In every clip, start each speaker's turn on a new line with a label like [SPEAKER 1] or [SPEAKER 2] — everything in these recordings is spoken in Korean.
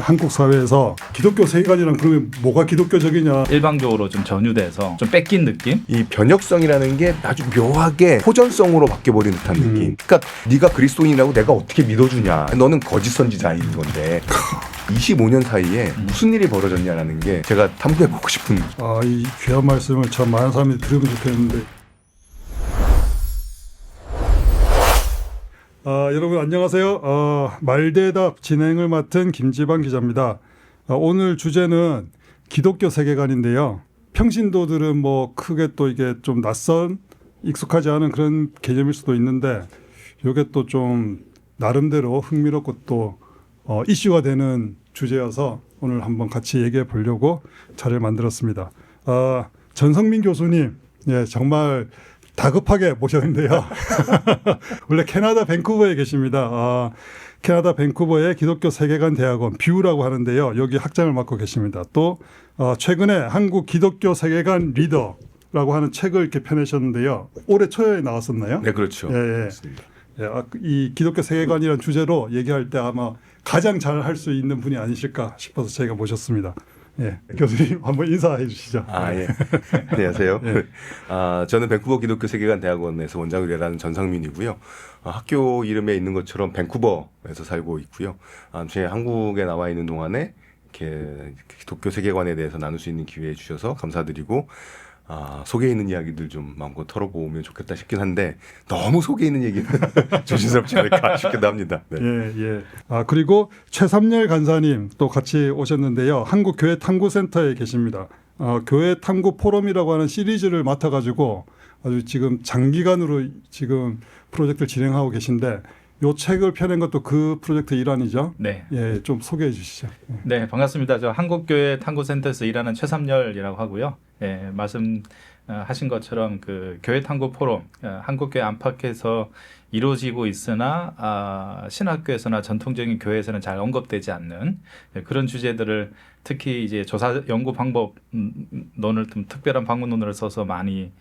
[SPEAKER 1] 한국 사회에서 기독교 세계관이란 그러면 뭐가 기독교적이냐?
[SPEAKER 2] 일방적으로 좀 전유돼서 좀 뺏긴 느낌?
[SPEAKER 3] 이 변혁성이라는 게 아주 묘하게 호전성으로 바뀌어버린 듯한 느낌. 그러니까 네가 그리스도인이라고 내가 어떻게 믿어주냐. 너는 거짓 선지자인 건데 25년 사이에 무슨 일이 벌어졌냐라는 게 제가 탐구해보고 싶은.
[SPEAKER 1] 이 귀한 말씀을 참 많은 사람이 들으면 좋겠는데. 여러분 안녕하세요. 말대답 진행을 맡은 김지방 기자입니다. 오늘 주제는 기독교 세계관인데요. 평신도들은 뭐 크게 또 이게 좀 낯선 익숙하지 않은 그런 개념일 수도 있는데 이게 또 좀 나름대로 흥미롭고 또 이슈가 되는 주제여서 오늘 한번 같이 얘기해 보려고 자리를 만들었습니다. 전성민 교수님, 예, 정말 다급하게 모셨는데요. 원래 캐나다 밴쿠버에 계십니다. 캐나다 밴쿠버의 기독교 세계관 대학원 뷰라고 하는데요. 여기 학장을 맡고 계십니다. 또 최근에 한국 기독교 세계관 리더라고 하는 책을 이렇게 펴내셨는데요. 올해 초에 나왔었나요?
[SPEAKER 3] 네, 그렇죠.
[SPEAKER 1] 예, 예.
[SPEAKER 3] 맞습니다.
[SPEAKER 1] 예, 이 기독교 세계관이라는 주제로 얘기할 때 아마 가장 잘 할 수 있는 분이 아니실까 싶어서 저희가 모셨습니다. 예, 교수님 한번 인사해 주시죠.
[SPEAKER 3] 예. 안녕하세요.
[SPEAKER 1] 예.
[SPEAKER 3] 저는 밴쿠버 기독교 세계관 대학원에서 원장으로 일하는 전상민이고요. 학교 이름에 있는 것처럼 밴쿠버에서 살고 있고요. 제가 한국에 나와 있는 동안에 이렇게 기독교 세계관에 대해서 나눌 수 있는 기회 주셔서 감사드리고, 속에 있는 이야기들 좀 마음껏 털어보면 좋겠다 싶긴 한데 너무 속에 있는 얘기는 조심스럽지 않을까 싶기도 합니다. 네.
[SPEAKER 1] 예, 예. 그리고 최삼열 간사님 또 같이 오셨는데요. 한국교회탐구센터에 계십니다. 교회 탐구 포럼이라고 하는 시리즈를 맡아가지고 아주 지금 장기간으로 지금 프로젝트를 진행하고 계신데 요 책을 펴낸 것도 그 프로젝트 일환이죠.
[SPEAKER 2] 네.
[SPEAKER 1] 예, 좀 소개해 주시죠.
[SPEAKER 2] 네, 반갑습니다. 저 한국교회 탐구센터에서 일하는 최삼열이라고 하고요. 예, 말씀하신 것처럼 그 교회 탐구 포럼, 한국교회 안팎에서 이루어지고 있으나 신학교에서나 전통적인 교회에서는 잘 언급되지 않는 그런 주제들을 특히 이제 조사 연구 방법론을 좀 특별한 방법론을 써서 많이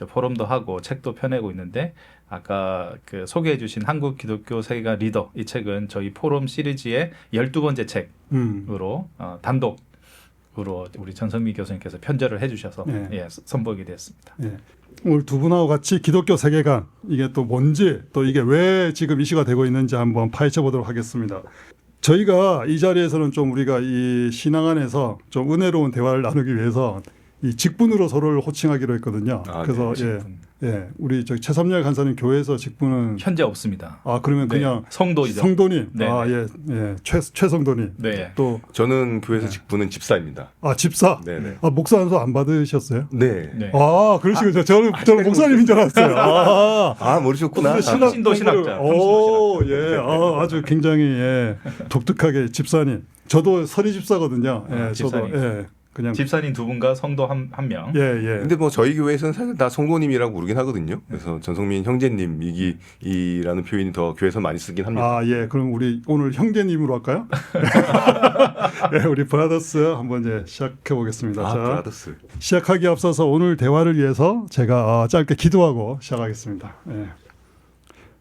[SPEAKER 2] 포럼도 하고 책도 펴내고 있는데 아까 그 소개해 주신 한국 기독교 세계관 리더 이 책은 저희 포럼 시리즈의 12번째 책으로 단독으로 우리 전성미 교수님께서 편절을 해 주셔서 선보이게 됐습니다.
[SPEAKER 1] 예. 오늘 두 분하고 같이 기독교 세계관 이게 또 뭔지 또 이게 왜 지금 이슈가 되고 있는지 한번 파헤쳐 보도록 하겠습니다. 저희가 이 자리에서는 좀 우리가 이 신앙 안에서 좀 은혜로운 대화를 나누기 위해서 이 직분으로 서로를 호칭하기로 했거든요. 그래서
[SPEAKER 2] 네,
[SPEAKER 1] 우리 저기 최삼열 간사님 교회에서 직분은
[SPEAKER 2] 현재 없습니다.
[SPEAKER 1] 그러면
[SPEAKER 2] 네,
[SPEAKER 1] 그냥
[SPEAKER 2] 성도이죠.
[SPEAKER 1] 성도님.
[SPEAKER 2] 네,
[SPEAKER 1] 최성도님.
[SPEAKER 2] 네.
[SPEAKER 1] 또
[SPEAKER 3] 저는 교회에서 직분은 집사입니다.
[SPEAKER 1] 집사.
[SPEAKER 3] 네네.
[SPEAKER 1] 목사 안수 안 받으셨어요?
[SPEAKER 3] 네.
[SPEAKER 2] 네.
[SPEAKER 1] 그러시군요. 저는 목사님인 줄 알았어요.
[SPEAKER 3] 모르셨구나.
[SPEAKER 2] 평신도 신학자.
[SPEAKER 1] 오, 예. 아주 굉장히 독특하게 집사님. 저도 서리 집사거든요. 예,
[SPEAKER 2] 집사님.
[SPEAKER 1] 저도 그냥
[SPEAKER 2] 집사님 두 분과 성도 한 명.
[SPEAKER 1] 예, 예.
[SPEAKER 3] 근데 뭐 저희 교회에서는 사실 다 성도님이라고 부르긴 하거든요. 그래서 전성민 형제님이라는 표현이 더 교회에서 많이 쓰긴 합니다.
[SPEAKER 1] 예. 그럼 우리 오늘 형제님으로 할까요? 예, 우리 브라더스 한번 이제 시작해 보겠습니다. 자,
[SPEAKER 3] 브라더스.
[SPEAKER 1] 시작하기 앞서서 오늘 대화를 위해서 제가 짧게 기도하고 시작하겠습니다. 예.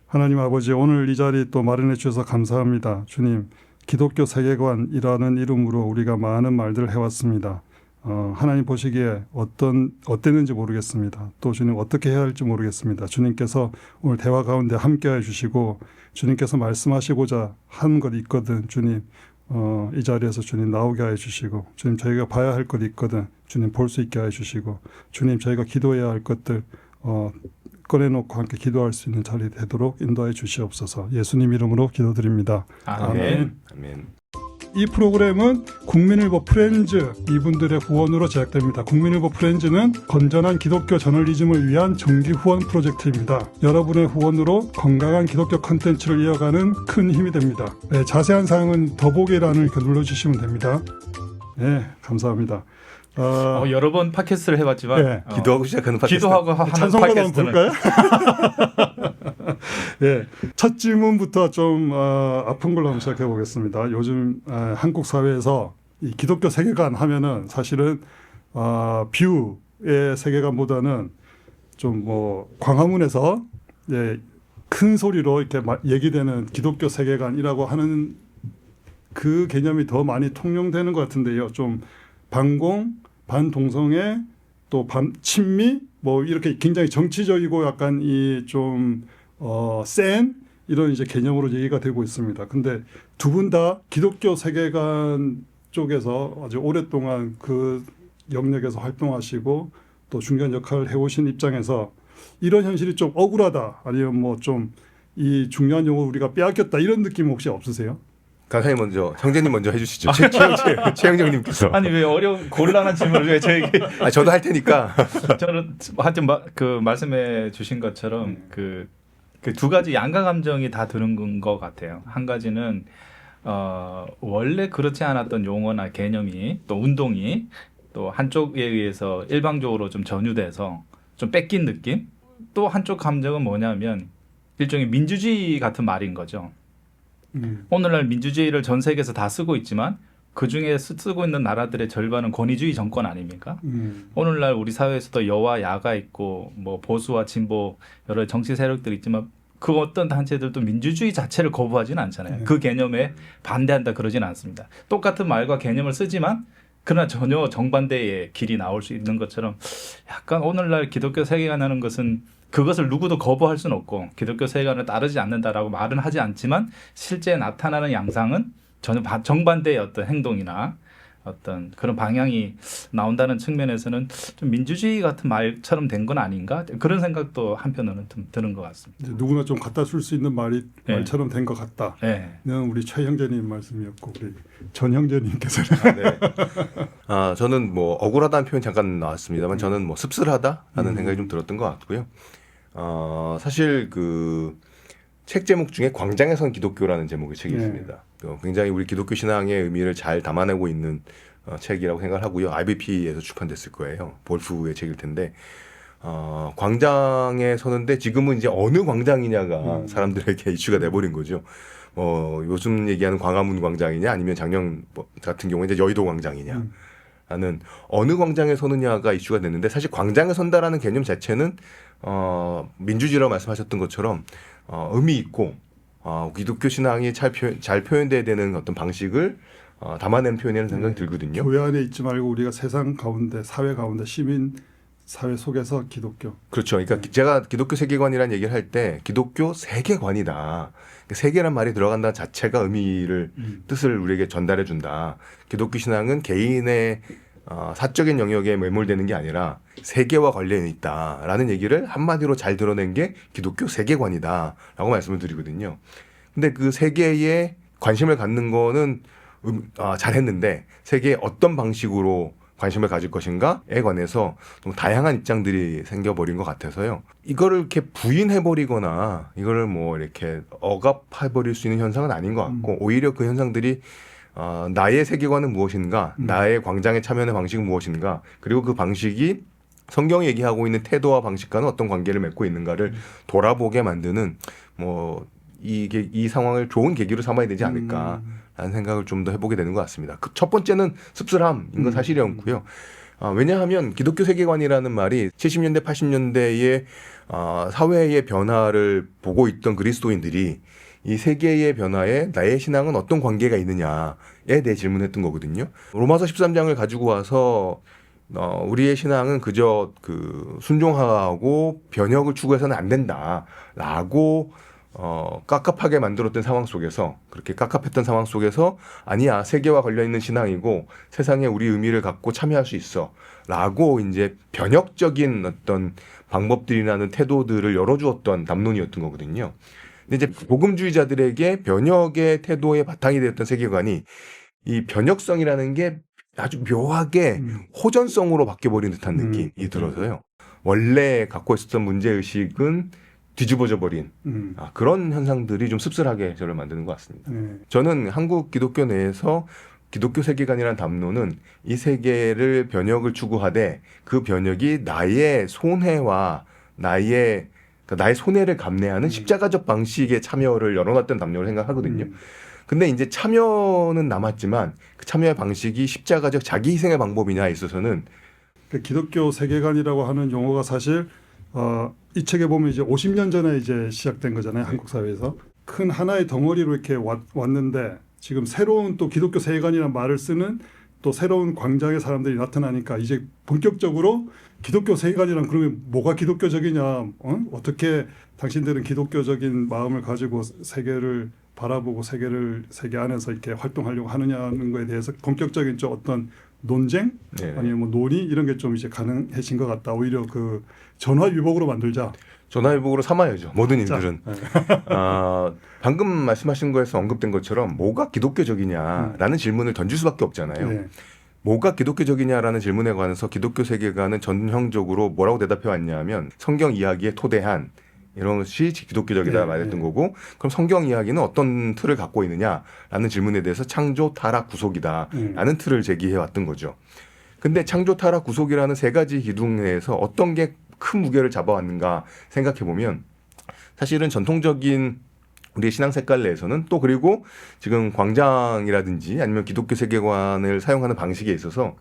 [SPEAKER 1] 하나님 아버지, 오늘 이 자리 또 마련해 주셔서 감사합니다. 주님, 기독교 세계관이라는 이름으로 우리가 많은 말들을 해왔습니다. 하나님 보시기에 어땠는지 모르겠습니다. 또 주님 어떻게 해야 할지 모르겠습니다. 주님께서 오늘 대화 가운데 함께해 주시고 주님께서 말씀하시고자 한 것 있거든 주님 이 자리에서 주님 나오게 해 주시고 주님 저희가 봐야 할 것 있거든 주님 볼 수 있게 해 주시고 주님 저희가 기도해야 할 것들 꺼내놓고 함께 기도할 수 있는 자리 되도록 인도해 주시옵소서. 예수님 이름으로 기도드립니다.
[SPEAKER 2] 아멘.
[SPEAKER 3] 아멘.
[SPEAKER 1] 이 프로그램은 국민일보 프렌즈 이분들의 후원으로 제작됩니다. 국민일보 프렌즈는 건전한 기독교 저널리즘을 위한 정기 후원 프로젝트입니다. 여러분의 후원으로 건강한 기독교 컨텐츠를 이어가는 큰 힘이 됩니다. 네, 자세한 사항은 더보기란을 눌러주시면 됩니다. 네, 감사합니다.
[SPEAKER 2] 여러 번 팟캐스트를 해봤지만
[SPEAKER 3] 기도하고 시작하는 팟캐스트.
[SPEAKER 2] 기도하고 하는
[SPEAKER 1] 찬송가도 한번
[SPEAKER 2] 팟캐스트는
[SPEAKER 1] 볼까요? 예, 첫 질문부터 좀 아픈 걸로 한번 시작해 보겠습니다. 요즘 한국 사회에서 이 기독교 세계관 하면은 사실은 뷰의 세계관보다는 좀 뭐 광화문에서 큰 소리로 이렇게 얘기되는 기독교 세계관이라고 하는 그 개념이 더 많이 통용되는 것 같은데요. 좀 반공, 반동성애, 또 반친미 뭐 이렇게 굉장히 정치적이고 약간 이 좀 센 이런 이제 개념으로 얘기가 되고 있습니다. 근데 두 분 다 기독교 세계관 쪽에서 아주 오랫동안 그 영역에서 활동하시고 또 중요한 역할을 해오신 입장에서 이런 현실이 좀 억울하다 아니면 뭐 좀 이 중요한 용어 우리가 빼앗겼다 이런 느낌 혹시 없으세요?
[SPEAKER 3] 강사님 먼저, 형제님 먼저 해주시죠. 최영정님께서.
[SPEAKER 2] 아니 왜 어려운 곤란한 질문을 왜 저에게?
[SPEAKER 3] 저도 할 테니까.
[SPEAKER 2] 저는 하여튼 그 말씀해 주신 것처럼 그 두 가지 양가 감정이 다 드는 것 같아요. 한 가지는 원래 그렇지 않았던 용어나 개념이 또 운동이 또 한쪽에 의해서 일방적으로 좀 전유돼서 좀 뺏긴 느낌. 또 한쪽 감정은 뭐냐면 일종의 민주주의 같은 말인 거죠. 오늘날 민주주의를 전 세계에서 다 쓰고 있지만 그중에 쓰고 있는 나라들의 절반은 권위주의 정권 아닙니까? 오늘날 우리 사회에서도 여와 야가 있고 뭐 보수와 진보 여러 정치 세력들이 있지만 그 어떤 단체들도 민주주의 자체를 거부하지는 않잖아요. 그 개념에 반대한다 그러지는 않습니다. 똑같은 말과 개념을 쓰지만 그러나 전혀 정반대의 길이 나올 수 있는 것처럼 약간 오늘날 기독교 세계관이라는 것은 그것을 누구도 거부할 수는 없고 기독교 세계관을 따르지 않는다라고 말은 하지 않지만 실제 나타나는 양상은 전혀 정반대의 어떤 행동이나 어떤 그런 방향이 나온다는 측면에서는 좀 민주주의 같은 말처럼 된 건 아닌가 그런 생각도 한편으로는 좀 드는 것 같습니다.
[SPEAKER 1] 누구나 좀 갖다 쓸 수 있는 말처럼 된 것 같다.
[SPEAKER 2] 네.
[SPEAKER 1] 는 우리 최 형제님 말씀이었고 우리 전 형제님께서는
[SPEAKER 3] 네. 저는 뭐 억울하다는 표현 잠깐 나왔습니다만 저는 뭐 씁쓸하다라는 생각이 좀 들었던 것 같고요. 사실 그 책 제목 중에 광장에 선 기독교라는 제목의 책이 있습니다. 굉장히 우리 기독교 신앙의 의미를 잘 담아내고 있는 책이라고 생각을 하고요. IBP에서 출판됐을 거예요. 볼프의 책일 텐데 광장에 서는데 지금은 이제 어느 광장이냐가 사람들에게 이슈가 돼버린 거죠. 요즘 얘기하는 광화문 광장이냐 아니면 작년 같은 경우에 이제 여의도 광장이냐 하는 어느 광장에 서느냐가 이슈가 됐는데 사실 광장에 선다라는 개념 자체는 민주주의라고 말씀하셨던 것처럼 의미 있고 기독교 신앙이 잘 표현돼야 되는 어떤 방식을 담아낸 표현이라는 생각이 들거든요.
[SPEAKER 1] 교회 안에 있지 말고 우리가 세상 가운데 사회 가운데 시민 사회 속에서 기독교.
[SPEAKER 3] 그렇죠. 그러니까 제가 기독교 세계관이라는 얘기를 할 때 기독교 세계관이다. 세계란 말이 들어간다는 자체가 의미를 뜻을 우리에게 전달해 준다. 기독교 신앙은 개인의 사적인 영역에 매몰되는 게 아니라 세계와 관련이 있다라는 얘기를 한마디로 잘 드러낸 게 기독교 세계관이다라고 말씀을 드리거든요. 근데 그 세계에 관심을 갖는 거는 잘했는데 세계에 어떤 방식으로 관심을 가질 것인가에 관해서 좀 다양한 입장들이 생겨버린 것 같아서요. 이거를 이렇게 부인해버리거나 이거를 뭐 이렇게 억압해버릴 수 있는 현상은 아닌 것 같고 오히려 그 현상들이 나의 세계관은 무엇인가, 나의 광장에 참여하는 방식은 무엇인가, 그리고 그 방식이 성경이 얘기하고 있는 태도와 방식과는 어떤 관계를 맺고 있는가를 돌아보게 만드는 이 상황을 좋은 계기로 삼아야 되지 않을까라는 생각을 좀 더 해보게 되는 것 같습니다. 첫 번째는 씁쓸함인 건 사실이었고요. 왜냐하면 기독교 세계관이라는 말이 70년대, 80년대의 사회의 변화를 보고 있던 그리스도인들이 이 세계의 변화에 나의 신앙은 어떤 관계가 있느냐에 대해 질문했던 거거든요. 로마서 13장을 가지고 와서 우리의 신앙은 그저 그 순종하고 변혁을 추구해서는 안 된다라고 깝깝하게 만들었던 상황 속에서 그렇게 깝깝했던 상황 속에서 아니야 세계와 걸려 있는 신앙이고 세상에 우리 의미를 갖고 참여할 수 있어라고 이제 변혁적인 어떤 방법들이라는 태도들을 열어주었던 담론이었던 거거든요. 근데 이제 복음주의자들에게 변혁의 태도의 바탕이 되었던 세계관이 이 변혁성이라는 게 아주 묘하게 호전성으로 바뀌어버린 듯한 느낌이 들어서요. 원래 갖고 있었던 문제의식은 뒤집어져 버린 그런 현상들이 좀 씁쓸하게 저를 만드는 것 같습니다. 저는 한국 기독교 내에서 기독교 세계관이라는 담론은 이 세계를 변혁을 추구하되 그 변혁이 나의 손해와 나의 손해를 감내하는 십자가적 방식의 참여를 열어놨던 담론을 생각하거든요. 근데 이제 참여는 남았지만 그 참여의 방식이 십자가적 자기 희생의 방법이냐에 있어서는
[SPEAKER 1] 기독교 세계관이라고 하는 용어가 사실 이 책에 보면 이제 50년 전에 이제 시작된 거잖아요. 한국 사회에서 큰 하나의 덩어리로 이렇게 왔는데 지금 새로운 또 기독교 세계관이라는 말을 쓰는 또 새로운 광장의 사람들이 나타나니까 이제 본격적으로 기독교 세계관이란 그러면 뭐가 기독교적이냐, 어떻게 당신들은 기독교적인 마음을 가지고 세계를 바라보고 세계 안에서 이렇게 활동하려고 하느냐는 거에 대해서 본격적인 좀 어떤 논쟁
[SPEAKER 3] 네.
[SPEAKER 1] 아니면 뭐 논의 이런 게 좀 이제 가능해진 것 같다. 오히려 그 전화위복으로 만들자.
[SPEAKER 3] 전화위복으로 삼아야죠. 모든 인들은.
[SPEAKER 1] 네.
[SPEAKER 3] 방금 말씀하신 거에서 언급된 것처럼 뭐가 기독교적이냐라는 질문을 던질 수밖에 없잖아요.
[SPEAKER 1] 네.
[SPEAKER 3] 뭐가 기독교적이냐라는 질문에 관해서 기독교 세계관은 전형적으로 뭐라고 대답해 왔냐면 성경 이야기에 토대한 이런 것이 기독교적이다
[SPEAKER 1] 네,
[SPEAKER 3] 말했던
[SPEAKER 1] 네.
[SPEAKER 3] 거고, 그럼 성경 이야기는 어떤 틀을 갖고 있느냐라는 질문에 대해서 창조, 타락, 구속이다라는 틀을 제기해 왔던 거죠. 근데 창조, 타락, 구속이라는 세 가지 기둥 내에서 어떤 게 큰 무게를 잡아왔는가 생각해 보면 사실은 전통적인 우리의 신앙 색깔 내에서는 또 그리고 지금 광장이라든지 아니면 기독교 세계관을 사용하는 방식에 있어서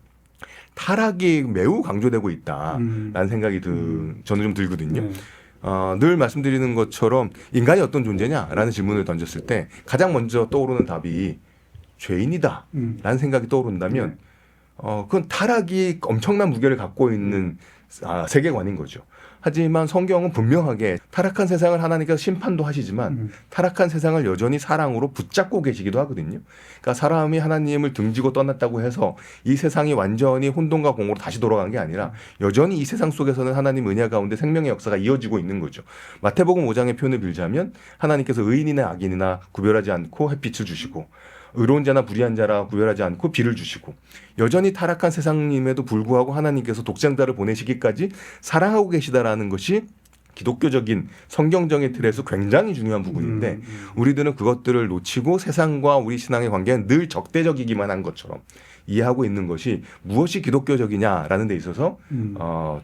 [SPEAKER 3] 타락이 매우 강조되고 있다라는 생각이 저는 좀 들거든요.
[SPEAKER 1] 네.
[SPEAKER 3] 늘 말씀드리는 것처럼 인간이 어떤 존재냐라는 질문을 던졌을 때 가장 먼저 떠오르는 답이 죄인이다라는 생각이 떠오른다면 그건 타락이 엄청난 무게를 갖고 있는 세계관인 거죠. 하지만 성경은 분명하게 타락한 세상을 하나님께서 심판도 하시지만 타락한 세상을 여전히 사랑으로 붙잡고 계시기도 하거든요. 그러니까 사람이 하나님을 등지고 떠났다고 해서 이 세상이 완전히 혼돈과 공으로 다시 돌아간 게 아니라 여전히 이 세상 속에서는 하나님 은혜 가운데 생명의 역사가 이어지고 있는 거죠. 마태복음 5장의 표현을 빌자면 하나님께서 의인이나 악인이나 구별하지 않고 햇빛을 주시고 의로운 자나 불의한 자라 구별하지 않고 비를 주시고 여전히 타락한 세상임에도 불구하고 하나님께서 독생자를 보내시기까지 사랑하고 계시다라는 것이 기독교적인 성경적인 틀에서 굉장히 중요한 부분인데 우리들은 그것들을 놓치고 세상과 우리 신앙의 관계는 늘 적대적이기만 한 것처럼 이해하고 있는 것이 무엇이 기독교적이냐라는 데 있어서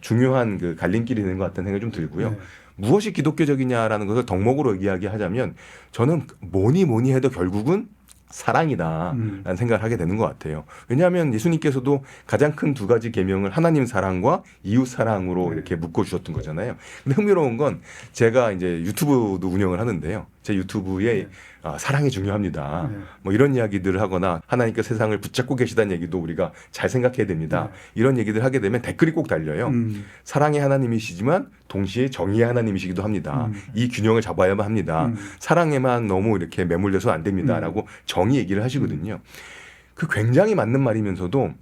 [SPEAKER 3] 중요한 그 갈림길이 되는 것 같다는 생각이 좀 들고요.
[SPEAKER 1] 네.
[SPEAKER 3] 무엇이 기독교적이냐라는 것을 덕목으로 이야기하자면 저는 뭐니 해도 결국은 사랑이다라는 생각을 하게 되는 것 같아요. 왜냐하면 예수님께서도 가장 큰 두 가지 계명을 하나님 사랑과 이웃 사랑으로 이렇게 묶어주셨던 거잖아요. 근데 흥미로운 건 제가 이제 유튜브도 운영을 하는데요. 제 유튜브에 사랑이 중요합니다. 뭐 이런 이야기들을 하거나 하나님께서 세상을 붙잡고 계시다는 얘기도 우리가 잘 생각해야 됩니다. 이런 얘기들 하게 되면 댓글이 꼭 달려요. 사랑의 하나님이시지만 동시에 정의의 하나님이시기도 합니다. 이 균형을 잡아야만 합니다. 사랑에만 너무 이렇게 매몰돼서 안 됩니다라고 정의 얘기를 하시거든요. 그 굉장히 맞는 말이면서도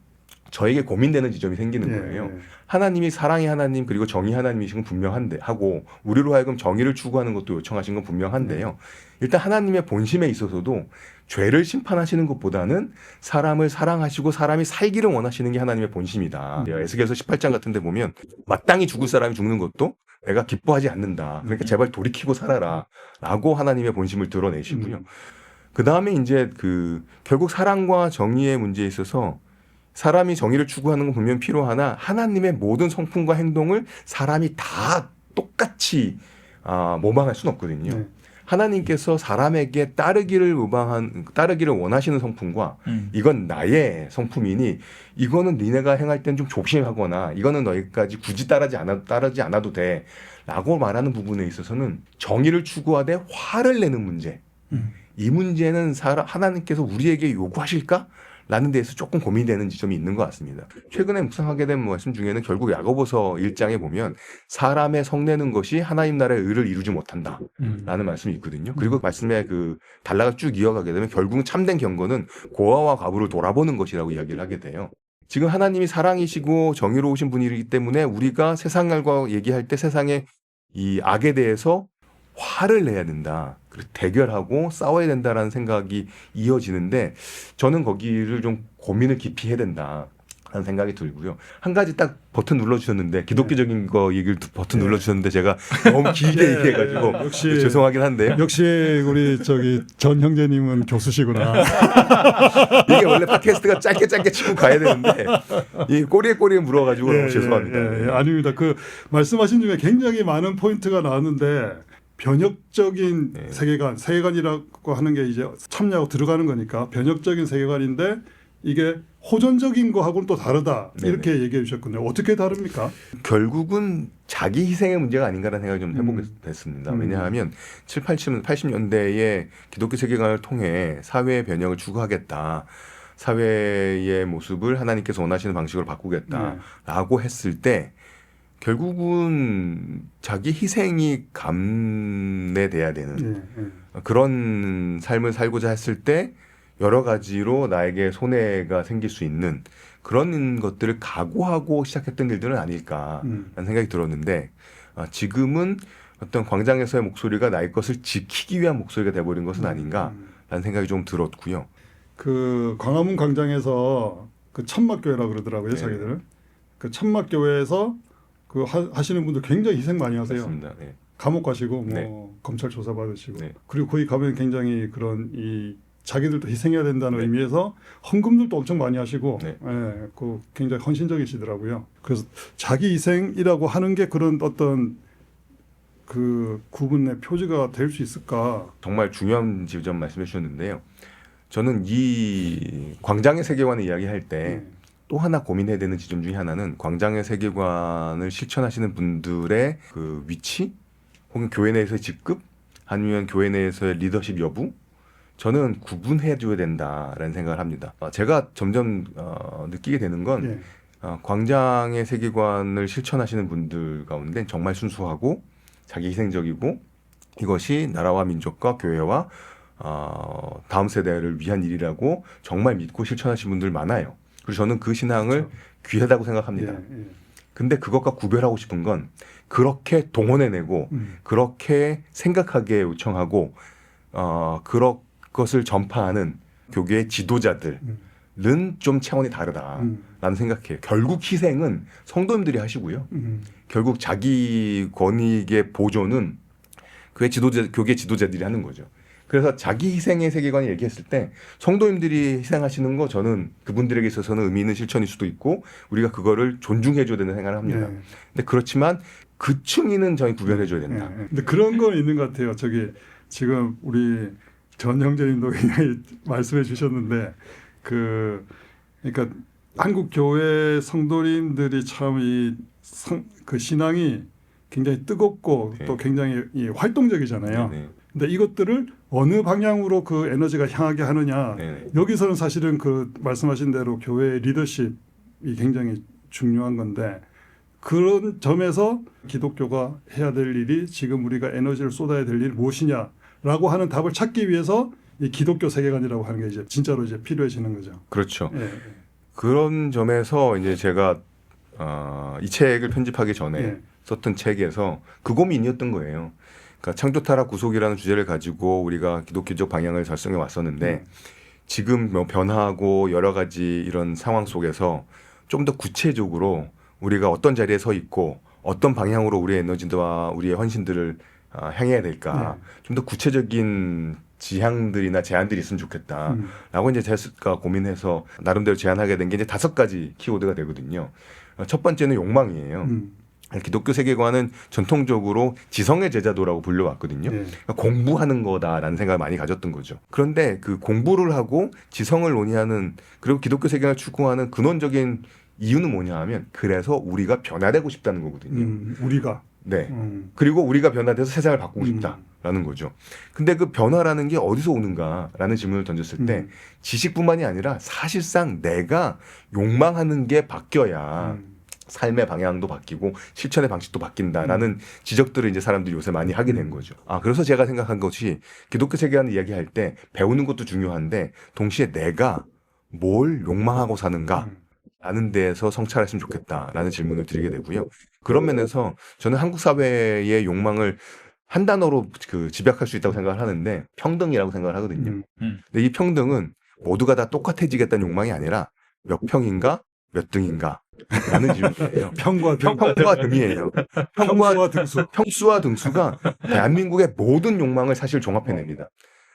[SPEAKER 3] 저에게 고민되는 지점이 생기는 거예요. 하나님이 사랑의 하나님 그리고 정의 하나님이신 건 분명한데 하고 우리로 하여금 정의를 추구하는 것도 요청하신 건 분명한데요. 일단 하나님의 본심에 있어서도 죄를 심판하시는 것보다는 사람을 사랑하시고 사람이 살기를 원하시는 게 하나님의 본심이다. 에스겔서 18장 같은 데 보면 마땅히 죽을 사람이 죽는 것도 내가 기뻐하지 않는다. 그러니까 제발 돌이키고 살아라 라고 하나님의 본심을 드러내시고요. 그 다음에 이제 결국 사랑과 정의의 문제에 있어서 사람이 정의를 추구하는 건 분명 필요하나 하나님의 모든 성품과 행동을 사람이 다 똑같이 모방할 수는 없거든요. 하나님께서 사람에게 따르기를 원하시는 성품과 이건 나의 성품이니 이거는 니네가 행할 땐 좀 조심하거나 이거는 너희까지 굳이 따르지 않아도 돼 라고 말하는 부분에 있어서는 정의를 추구하되 화를 내는 문제 이 문제는 하나님께서 우리에게 요구하실까? 라는 데에서 조금 고민되는 지점이 있는 것 같습니다. 최근에 묵상하게 된 말씀 중에는 결국 야고보서 1장에 보면 사람의 성내는 것이 하나님 나라의 의를 이루지 못한다 라는 말씀이 있거든요. 그리고 말씀의 단락을 쭉 이어가게 되면 결국은 참된 경건은 고아와 과부를 돌아보는 것이라고 이야기를 하게 돼요. 지금 하나님이 사랑이시고 정의로우신 분이기 때문에 우리가 세상과 얘기할 때 세상의 이 악에 대해서 화를 내야 된다. 그리고 대결하고 싸워야 된다라는 생각이 이어지는데 저는 거기를 좀 고민을 깊이 해야 된다. 라는 생각이 들고요. 한 가지 딱 버튼 눌러주셨는데 기독교적인 거 얘기를 버튼 눌러주셨는데 제가 너무 길게 얘기해가지고
[SPEAKER 1] 역시
[SPEAKER 3] 죄송하긴 한데요.
[SPEAKER 1] 역시 우리 전 형제님은 교수시구나.
[SPEAKER 3] 이게 원래 팟캐스트가 짧게 치고 가야 되는데 이 꼬리에 물어가지고 너무 죄송합니다.
[SPEAKER 1] 아닙니다. 말씀하신 중에 굉장히 많은 포인트가 나왔는데 변혁적인 세계관이라고 하는 게 이제 참여하고 들어가는 거니까 변혁적인 세계관인데 이게 호전적인 거하고는 또 다르다
[SPEAKER 3] 네네.
[SPEAKER 1] 이렇게 얘기해 주셨거든요. 어떻게 다릅니까?
[SPEAKER 3] 결국은 자기 희생의 문제가 아닌가라는 생각을 좀 해보게 됐습니다. 왜냐하면 80년대에 기독교 세계관을 통해 사회의 변형을 추구하겠다. 사회의 모습을 하나님께서 원하시는 방식으로 바꾸겠다라고 했을 때 결국은 자기 희생이 감내돼야 되는 그런 삶을 살고자 했을 때 여러 가지로 나에게 손해가 생길 수 있는 그런 것들을 각오하고 시작했던 일들은 아닐까라는 생각이 들었는데 지금은 어떤 광장에서의 목소리가 나의 것을 지키기 위한 목소리가 돼버린 것은 아닌가라는 생각이 좀 들었고요.
[SPEAKER 1] 그 광화문 광장에서 그 천막교회라 그러더라고요,
[SPEAKER 3] 네.
[SPEAKER 1] 자기들은. 그 천막교회에서 그 하시는 분들 굉장히 희생 많이 하세요.
[SPEAKER 3] 맞습니다. 네.
[SPEAKER 1] 감옥 가시고 뭐
[SPEAKER 3] 네.
[SPEAKER 1] 검찰 조사 받으시고
[SPEAKER 3] 네.
[SPEAKER 1] 그리고 거기 가면 굉장히 그런 이 자기들도 희생해야 된다는
[SPEAKER 3] 네.
[SPEAKER 1] 의미에서 헌금들도 엄청 많이 하시고
[SPEAKER 3] 네.
[SPEAKER 1] 예, 그 굉장히 헌신적이시더라고요. 그래서 자기 희생이라고 하는 게 그런 어떤 그 구분의 표지가 될 수 있을까?
[SPEAKER 3] 정말 중요한 지점 말씀해 주셨는데요. 저는 이 광장의 세계관을 이야기할 때 또 하나 고민해야 되는 지점 중에 하나는 광장의 세계관을 실천하시는 분들의 그 위치 혹은 교회 내에서의 직급 아니면 교회 내에서의 리더십 여부 저는 구분해 줘야 된다라는 생각을 합니다. 제가 점점 느끼게 되는 건
[SPEAKER 1] 예.
[SPEAKER 3] 광장의 세계관을 실천하시는 분들 가운데 정말 순수하고 자기 희생적이고 이것이 나라와 민족과 교회와 다음 세대를 위한 일이라고 정말 믿고 실천하시는 분들 많아요. 그리고 저는 그 신앙을
[SPEAKER 1] 그렇죠.
[SPEAKER 3] 귀하다고 생각합니다.
[SPEAKER 1] 예.
[SPEAKER 3] 근데 그것과 구별하고 싶은 건 그렇게 동원해내고 그렇게 생각하게 요청하고 그런 것을 전파하는 교계의 지도자들은 좀 차원이 다르다라는 생각해요. 결국 희생은 성도님들이 하시고요. 결국 자기 권익의 보존은 교계 지도자들이 하는 거죠. 그래서 자기 희생의 세계관을 얘기했을 때 성도님들이 희생하시는 거 저는 그분들에게 있어서는 의미 있는 실천일 수도 있고 우리가 그거를 존중해줘야 되는 생각을 합니다.
[SPEAKER 1] 예.
[SPEAKER 3] 근데 그렇지만 그 층위는 저희 구별해줘야 된다.
[SPEAKER 1] 예. 근데 그런 건 있는 것 같아요. 저기 지금 우리 전 형제님도 굉장히 말씀해 주셨는데 그러니까 한국 교회 성도님들이 참 그 신앙이 굉장히 뜨겁고
[SPEAKER 3] 네.
[SPEAKER 1] 또 굉장히 활동적이잖아요.
[SPEAKER 3] 네네.
[SPEAKER 1] 근데 이것들을 어느 방향으로 그 에너지가 향하게 하느냐.
[SPEAKER 3] 네네.
[SPEAKER 1] 여기서는 사실은 그 말씀하신 대로 교회의 리더십이 굉장히 중요한 건데 그런 점에서 기독교가 해야 될 일이 지금 우리가 에너지를 쏟아야 될 일이 무엇이냐라고 하는 답을 찾기 위해서 이 기독교 세계관이라고 하는 게 이제 진짜로 이제 필요해지는 거죠.
[SPEAKER 3] 그렇죠.
[SPEAKER 1] 예.
[SPEAKER 3] 그런 점에서 이제 제가 이 책을 편집하기 전에
[SPEAKER 1] 예.
[SPEAKER 3] 썼던 책에서 그 고민이었던 거예요. 그러니까 창조타락 구속이라는 주제를 가지고 우리가 기독교적 방향을 작성해 왔었는데 지금 뭐 변화하고 여러 가지 이런 상황 속에서 좀 더 구체적으로 우리가 어떤 자리에 서 있고 어떤 방향으로 우리의 에너지와 우리의 헌신들을 향해야 될까 좀 더 구체적인 지향들이나 제안들이 있으면 좋겠다라고 이제 제가 고민해서 나름대로 제안하게 된 게 이제 5가지 키워드가 되거든요. 첫 번째는 욕망이에요. 기독교 세계관은 전통적으로 지성의 제자도라고 불려왔거든요. 그러니까 공부하는 거다라는 생각을 많이 가졌던 거죠. 그런데 그 공부를 하고 지성을 논의하는 그리고 기독교 세계관을 추구하는 근원적인 이유는 뭐냐 하면 그래서 우리가 변화되고 싶다는 거거든요.
[SPEAKER 1] 우리가.
[SPEAKER 3] 네. 그리고 우리가 변화돼서 세상을 바꾸고 싶다라는 거죠. 근데 그 변화라는 게 어디서 오는가라는 질문을 던졌을 때 지식뿐만이 아니라 사실상 내가 욕망하는 게 바뀌어야 삶의 방향도 바뀌고 실천의 방식도 바뀐다라는 지적들을 이제 사람들이 요새 많이 하게 된 거죠. 그래서 제가 생각한 것이 기독교 세계관을 이야기할 때 배우는 것도 중요한데 동시에 내가 뭘 욕망하고 사는가 라는 데에서 성찰했으면 좋겠다라는 질문을 드리게 되고요. 그런 면에서 저는 한국 사회의 욕망을 한 단어로 집약할 수 있다고 생각을 하는데 평등이라고 생각을 하거든요. 근데 이 평등은 모두가 다 똑같아지겠다는 욕망이 아니라 몇 평인가 몇 등인가 라는 질문이에요.
[SPEAKER 1] 평과
[SPEAKER 3] 등이에요.
[SPEAKER 1] 평수와 등수.
[SPEAKER 3] 평수와 등수가 대한민국의 모든 욕망을 사실 종합해냅니다.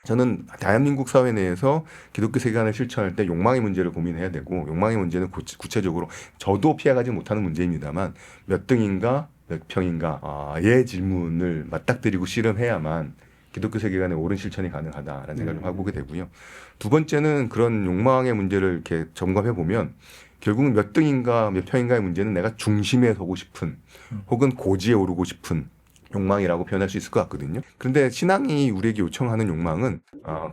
[SPEAKER 3] 저는 대한민국 사회 내에서 기독교 세계관을 실천할 때 욕망의 문제를 고민해야 되고 욕망의 문제는 구체적으로 저도 피해가지 못하는 문제입니다만 몇 등인가 몇 평인가 의 질문을 맞닥뜨리고 씨름해야만 기독교 세계관의 옳은 실천이 가능하다라는 생각을 좀 해보게 되고요. 두 번째는 그런 욕망의 문제를 이렇게 점검해 보면 결국은 몇 등인가 몇 평인가의 문제는 내가 중심에 서고 싶은 혹은 고지에 오르고 싶은 욕망이라고 표현할 수 있을 것 같거든요. 그런데 신앙이 우리에게 요청하는 욕망은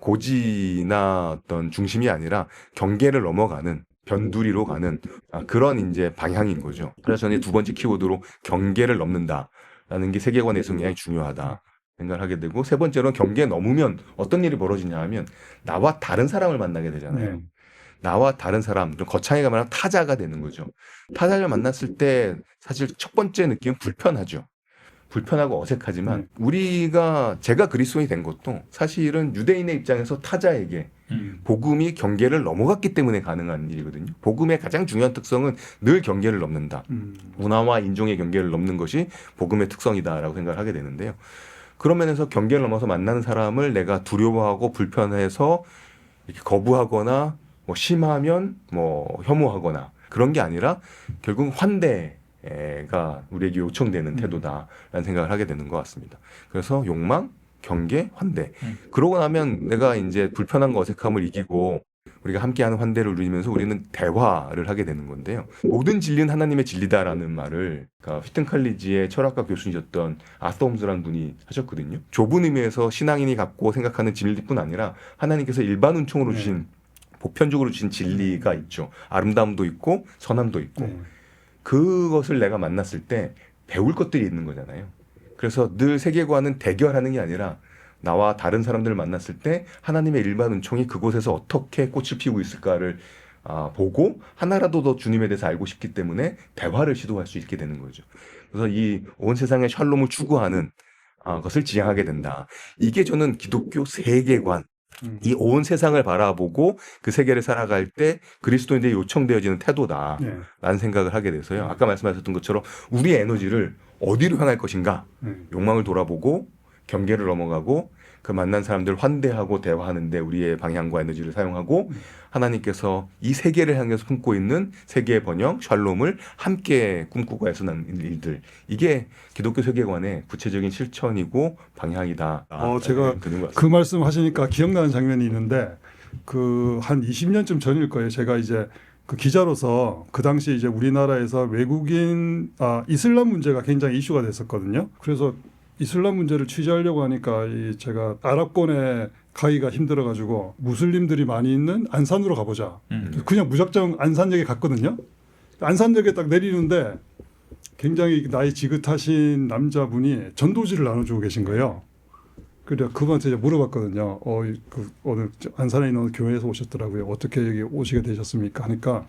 [SPEAKER 3] 고지나 어떤 중심이 아니라 경계를 넘어가는 변두리로 가는 그런 이제 방향인 거죠. 그래서 저는 두 번째 키워드로 경계를 넘는다라는 게 세계관에서 굉장히 중요하다 생각을 하게 되고, 세 번째로는 경계 넘으면 어떤 일이 벌어지냐 하면 나와 다른 사람을 만나게 되잖아요. 나와 다른 사람, 좀 거창하게 말하면 타자가 되는 거죠. 타자를 만났을 때 사실 첫 번째 느낌은 불편하죠. 불편하고 어색하지만 제가 그리스도인이 된 것도 사실은 유대인의 입장에서 타자에게 복음이 경계를 넘어갔기 때문에 가능한 일이거든요. 복음의 가장 중요한 특성은 늘 경계를 넘는다. 문화와 인종의 경계를 넘는 것이 복음의 특성이다라고 생각을 하게 되는데요. 그런 면에서 경계를 넘어서 만나는 사람을 내가 두려워하고 불편해서 이렇게 거부하거나 뭐 심하면 뭐 혐오하거나 그런 게 아니라 결국 환대가 우리에게 요청되는 태도다라는 생각을 하게 되는 것 같습니다. 그래서 욕망, 경계, 환대. 그러고 나면 내가 이제 불편한 거 어색함을 이기고 우리가 함께하는 환대를 누리면서 우리는 대화를 하게 되는 건데요. 모든 진리는 하나님의 진리다라는 말을 휘튼 칼리지의 철학과 교수이셨던 아서 홈즈라는 분이 하셨거든요. 좁은 의미에서 신앙인이 갖고 생각하는 진리뿐 아니라 하나님께서 일반 은총으로 주신 보편적으로 주신 진리가 있죠. 아름다움도 있고 선함도 있고 그것을 내가 만났을 때 배울 것들이 있는 거잖아요. 그래서 늘 세계관은 대결하는 게 아니라 나와 다른 사람들을 만났을 때 하나님의 일반 은총이 그곳에서 어떻게 꽃을 피우고 있을까를 보고 하나라도 더 주님에 대해서 알고 싶기 때문에 대화를 시도할 수 있게 되는 거죠. 그래서 이 온 세상의 샬롬을 추구하는 것을 지향하게 된다. 이게 저는 기독교 세계관, 이 온 세상을 바라보고 그 세계를 살아갈 때 그리스도인들이 요청되어지는 태도다라는 생각을 하게 돼서요. 아까 말씀하셨던 것처럼 우리의 에너지를 어디로 향할 것인가, 욕망을 돌아보고 경계를 넘어가고 그 만난 사람들 환대하고 대화하는데 우리의 방향과 에너지를 사용하고 하나님께서 이 세계를 향해서 품고 있는 세계의 번영, 샬롬을 함께 꿈꾸고 애쓰는 일들, 이게 기독교 세계관의 구체적인 실천이고 방향이다.
[SPEAKER 1] 제가 그 말씀 하시니까 기억나는 장면이 있는데 그 한 20년쯤 전일 거예요. 제가 이제 그 기자로서 그 당시 이제 우리나라에서 외국인 이슬람 문제가 굉장히 이슈가 됐었거든요. 그래서 이슬람 문제를 취재하려고 하니까 제가 아랍권에 가기가 힘들어가지고 무슬림들이 많이 있는 안산으로 가보자. 그냥 무작정 안산역에 갔거든요. 안산역에 딱 내리는데 굉장히 나이 지긋하신 남자분이 전도지를 나눠주고 계신 거예요. 그래서 그분한테 이제 물어봤거든요. 오늘 안산에 있는 교회에서 오셨더라고요. 어떻게 여기 오시게 되셨습니까? 하니까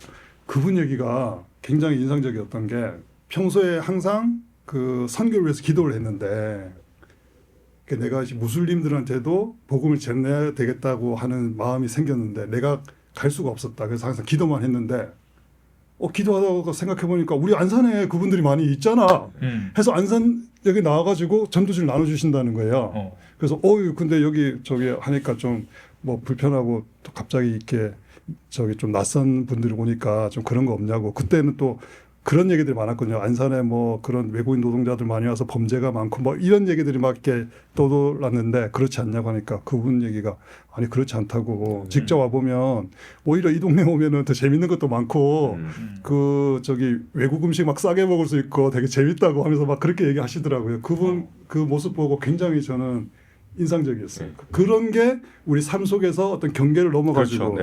[SPEAKER 1] 그분 얘기가 굉장히 인상적이었던 게 평소에 항상 그 선교를 위해서 기도를 했는데 내가 무슬림들한테도 복음을 전해야 되겠다고 하는 마음이 생겼는데 내가 갈 수가 없었다. 그래서 항상 기도만 했는데 기도하다가 생각해 보니까 우리 안산에 그분들이 많이 있잖아. 해서 안산역에 나와가지고 전도지를 나눠주신다는 거예요. 그래서 근데 여기 저기 하니까 좀 뭐 불편하고 또 갑자기 이렇게 좀 낯선 분들이 오니까 좀 그런 거 없냐고. 그때는 또 그런 얘기들이 많았거든요. 안산에 뭐 그런 외국인 노동자들 많이 와서 범죄가 많고 뭐 이런 얘기들이 막 이렇게 떠돌았는데 그렇지 않냐고 하니까 그분 얘기가 아니 그렇지 않다고 직접 와보면 오히려 이 동네 오면은 더 재밌는 것도 많고 그 저기 외국 음식 막 싸게 먹을 수 있고 되게 재밌다고 하면서 막 그렇게 얘기하시더라고요. 그분 그 모습 보고 굉장히 저는 인상적이었어요. 그런 게 우리 삶 속에서 어떤 경계를 넘어가지고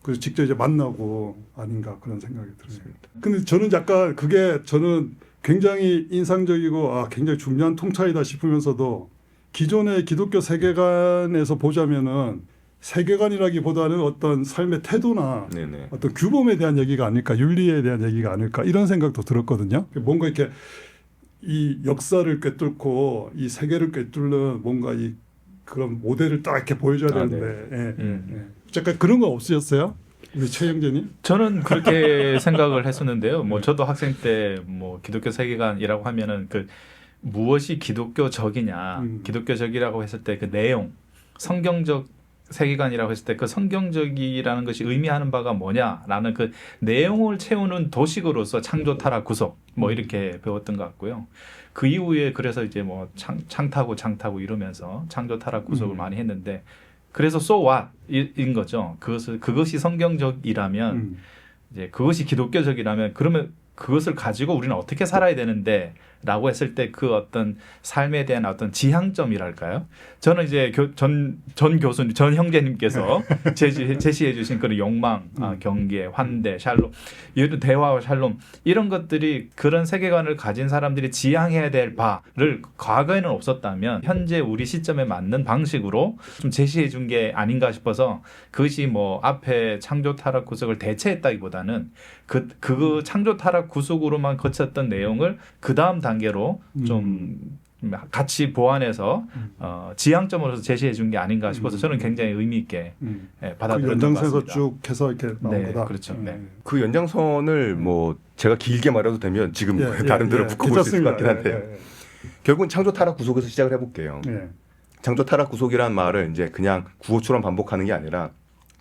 [SPEAKER 1] 그래서 직접 이제 만나고 아닌가 그런 생각이 들습니다. 근데 저는 약간 그게 저는 굉장히 인상적이고 굉장히 중요한 통찰이다 싶으면서도 기존의 기독교 세계관에서 보자면은 세계관이라기보다는 어떤 삶의 태도나 어떤 규범에 대한 얘기가 아닐까, 윤리에 대한 얘기가 아닐까 이런 생각도 들었거든요. 뭔가 이렇게 이 역사를 꿰뚫고 이 세계를 꿰뚫는 뭔가 이 그런 모델을 딱 이렇게 보여줘야 되는데 잠깐 그런 거 없으셨어요? 우리 최 형제님?
[SPEAKER 2] 저는 그렇게 생각을 했었는데요. 뭐 저도 학생 때 뭐 기독교 세계관이라고 하면은 그 무엇이 기독교적이냐, 기독교적이라고 했을 때 그 내용, 성경적 세계관이라고 했을 때 그 성경적이라는 것이 의미하는 바가 뭐냐라는 그 내용을 채우는 도식으로서 창조, 타락, 구속 뭐 이렇게 배웠던 것 같고요. 그 이후에 그래서 이제 뭐 창타고 이러면서 창조, 타락, 구속을 많이 했는데 그래서 so what인 거죠. 그것이 성경적이라면 이제 그것이 기독교적이라면 그러면 그것을 가지고 우리는 어떻게 살아야 되는데라고 했을 때 그 어떤 삶에 대한 어떤 지향점이랄까요? 저는 이제 전 교수님, 전 형제님께서 제시해 주신 그런 욕망, 경계, 환대, 샬롬, 이런 대화와 샬롬 이런 것들이 그런 세계관을 가진 사람들이 지향해야 될 바를 과거에는 없었다면 현재 우리 시점에 맞는 방식으로 좀 제시해 준 게 아닌가 싶어서 그것이 뭐 앞에 창조, 타락, 구속을 대체했다기보다는 그 창조, 타락, 구속으로만 거쳤던 내용을 그 다음 단계로 좀 같이 보완해서 지향점으로서 제시해 준 게 아닌가 싶어서 저는 굉장히 의미 있게
[SPEAKER 1] 그
[SPEAKER 2] 받아들였던 것
[SPEAKER 1] 연장선에서
[SPEAKER 2] 같습니다.
[SPEAKER 1] 쭉 해서 이렇게 나온
[SPEAKER 2] 네,
[SPEAKER 1] 거다.
[SPEAKER 2] 그렇죠. 네.
[SPEAKER 3] 그 연장선을 뭐 제가 길게 말해도 되면 지금 다른 데로 묶어볼 수 있을 것 같긴 한데 결국은 창조, 타락, 구속에서 시작을 해볼게요. 창조, 타락, 구속이라는 말을 이제 그냥 구호처럼 반복하는 게 아니라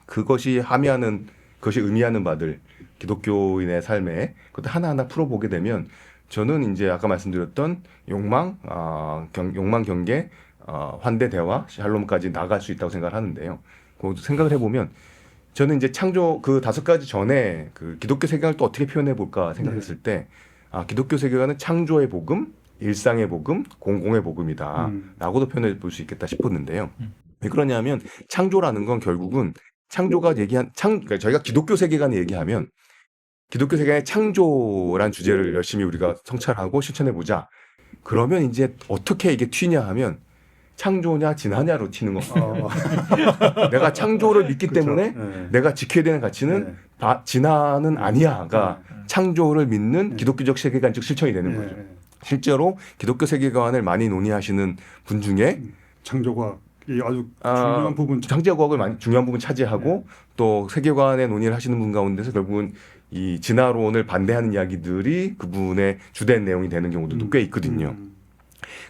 [SPEAKER 3] 그것이 함의하는 그것이 의미하는 바들 기독교인의 삶에 그것도 하나하나 풀어보게 되면 저는 이제 아까 말씀드렸던 욕망, 경계, 환대, 대화, 샬롬까지 나갈 수 있다고 생각을 하는데요. 그 생각을 해보면 저는 이제 창조 그 5가지 전에 그 기독교 세계관을 또 어떻게 표현해 볼까 생각했을 때 기독교 세계관은 창조의 복음, 일상의 복음, 공공의 복음이다라고도 표현해 볼 수 있겠다 싶었는데요. 왜 그러냐면 창조라는 건 결국은 창조가 그러니까 저희가 기독교 세계관을 얘기하면 기독교 세계관의 창조란 주제를 열심히 우리가 성찰하고 실천해 보자. 그러면 이제 어떻게 이게 튀냐 하면 창조냐 진화냐로 튀는 거거든요. 내가 창조를 믿기 때문에 내가 지켜야 되는 가치는 진화는 아니야가 창조를 믿는 기독교적 세계관적 실천이 되는 거죠. 실제로 기독교 세계관을 많이 논의하시는 분 중에
[SPEAKER 1] 창조가 아주 중요한 부분,
[SPEAKER 3] 창조과학을 많이 중요한 부분 차지하고 또 세계관의 논의를 하시는 분 가운데서 결국은 이 진화론을 반대하는 이야기들이 그분의 주된 내용이 되는 경우도 꽤 있거든요.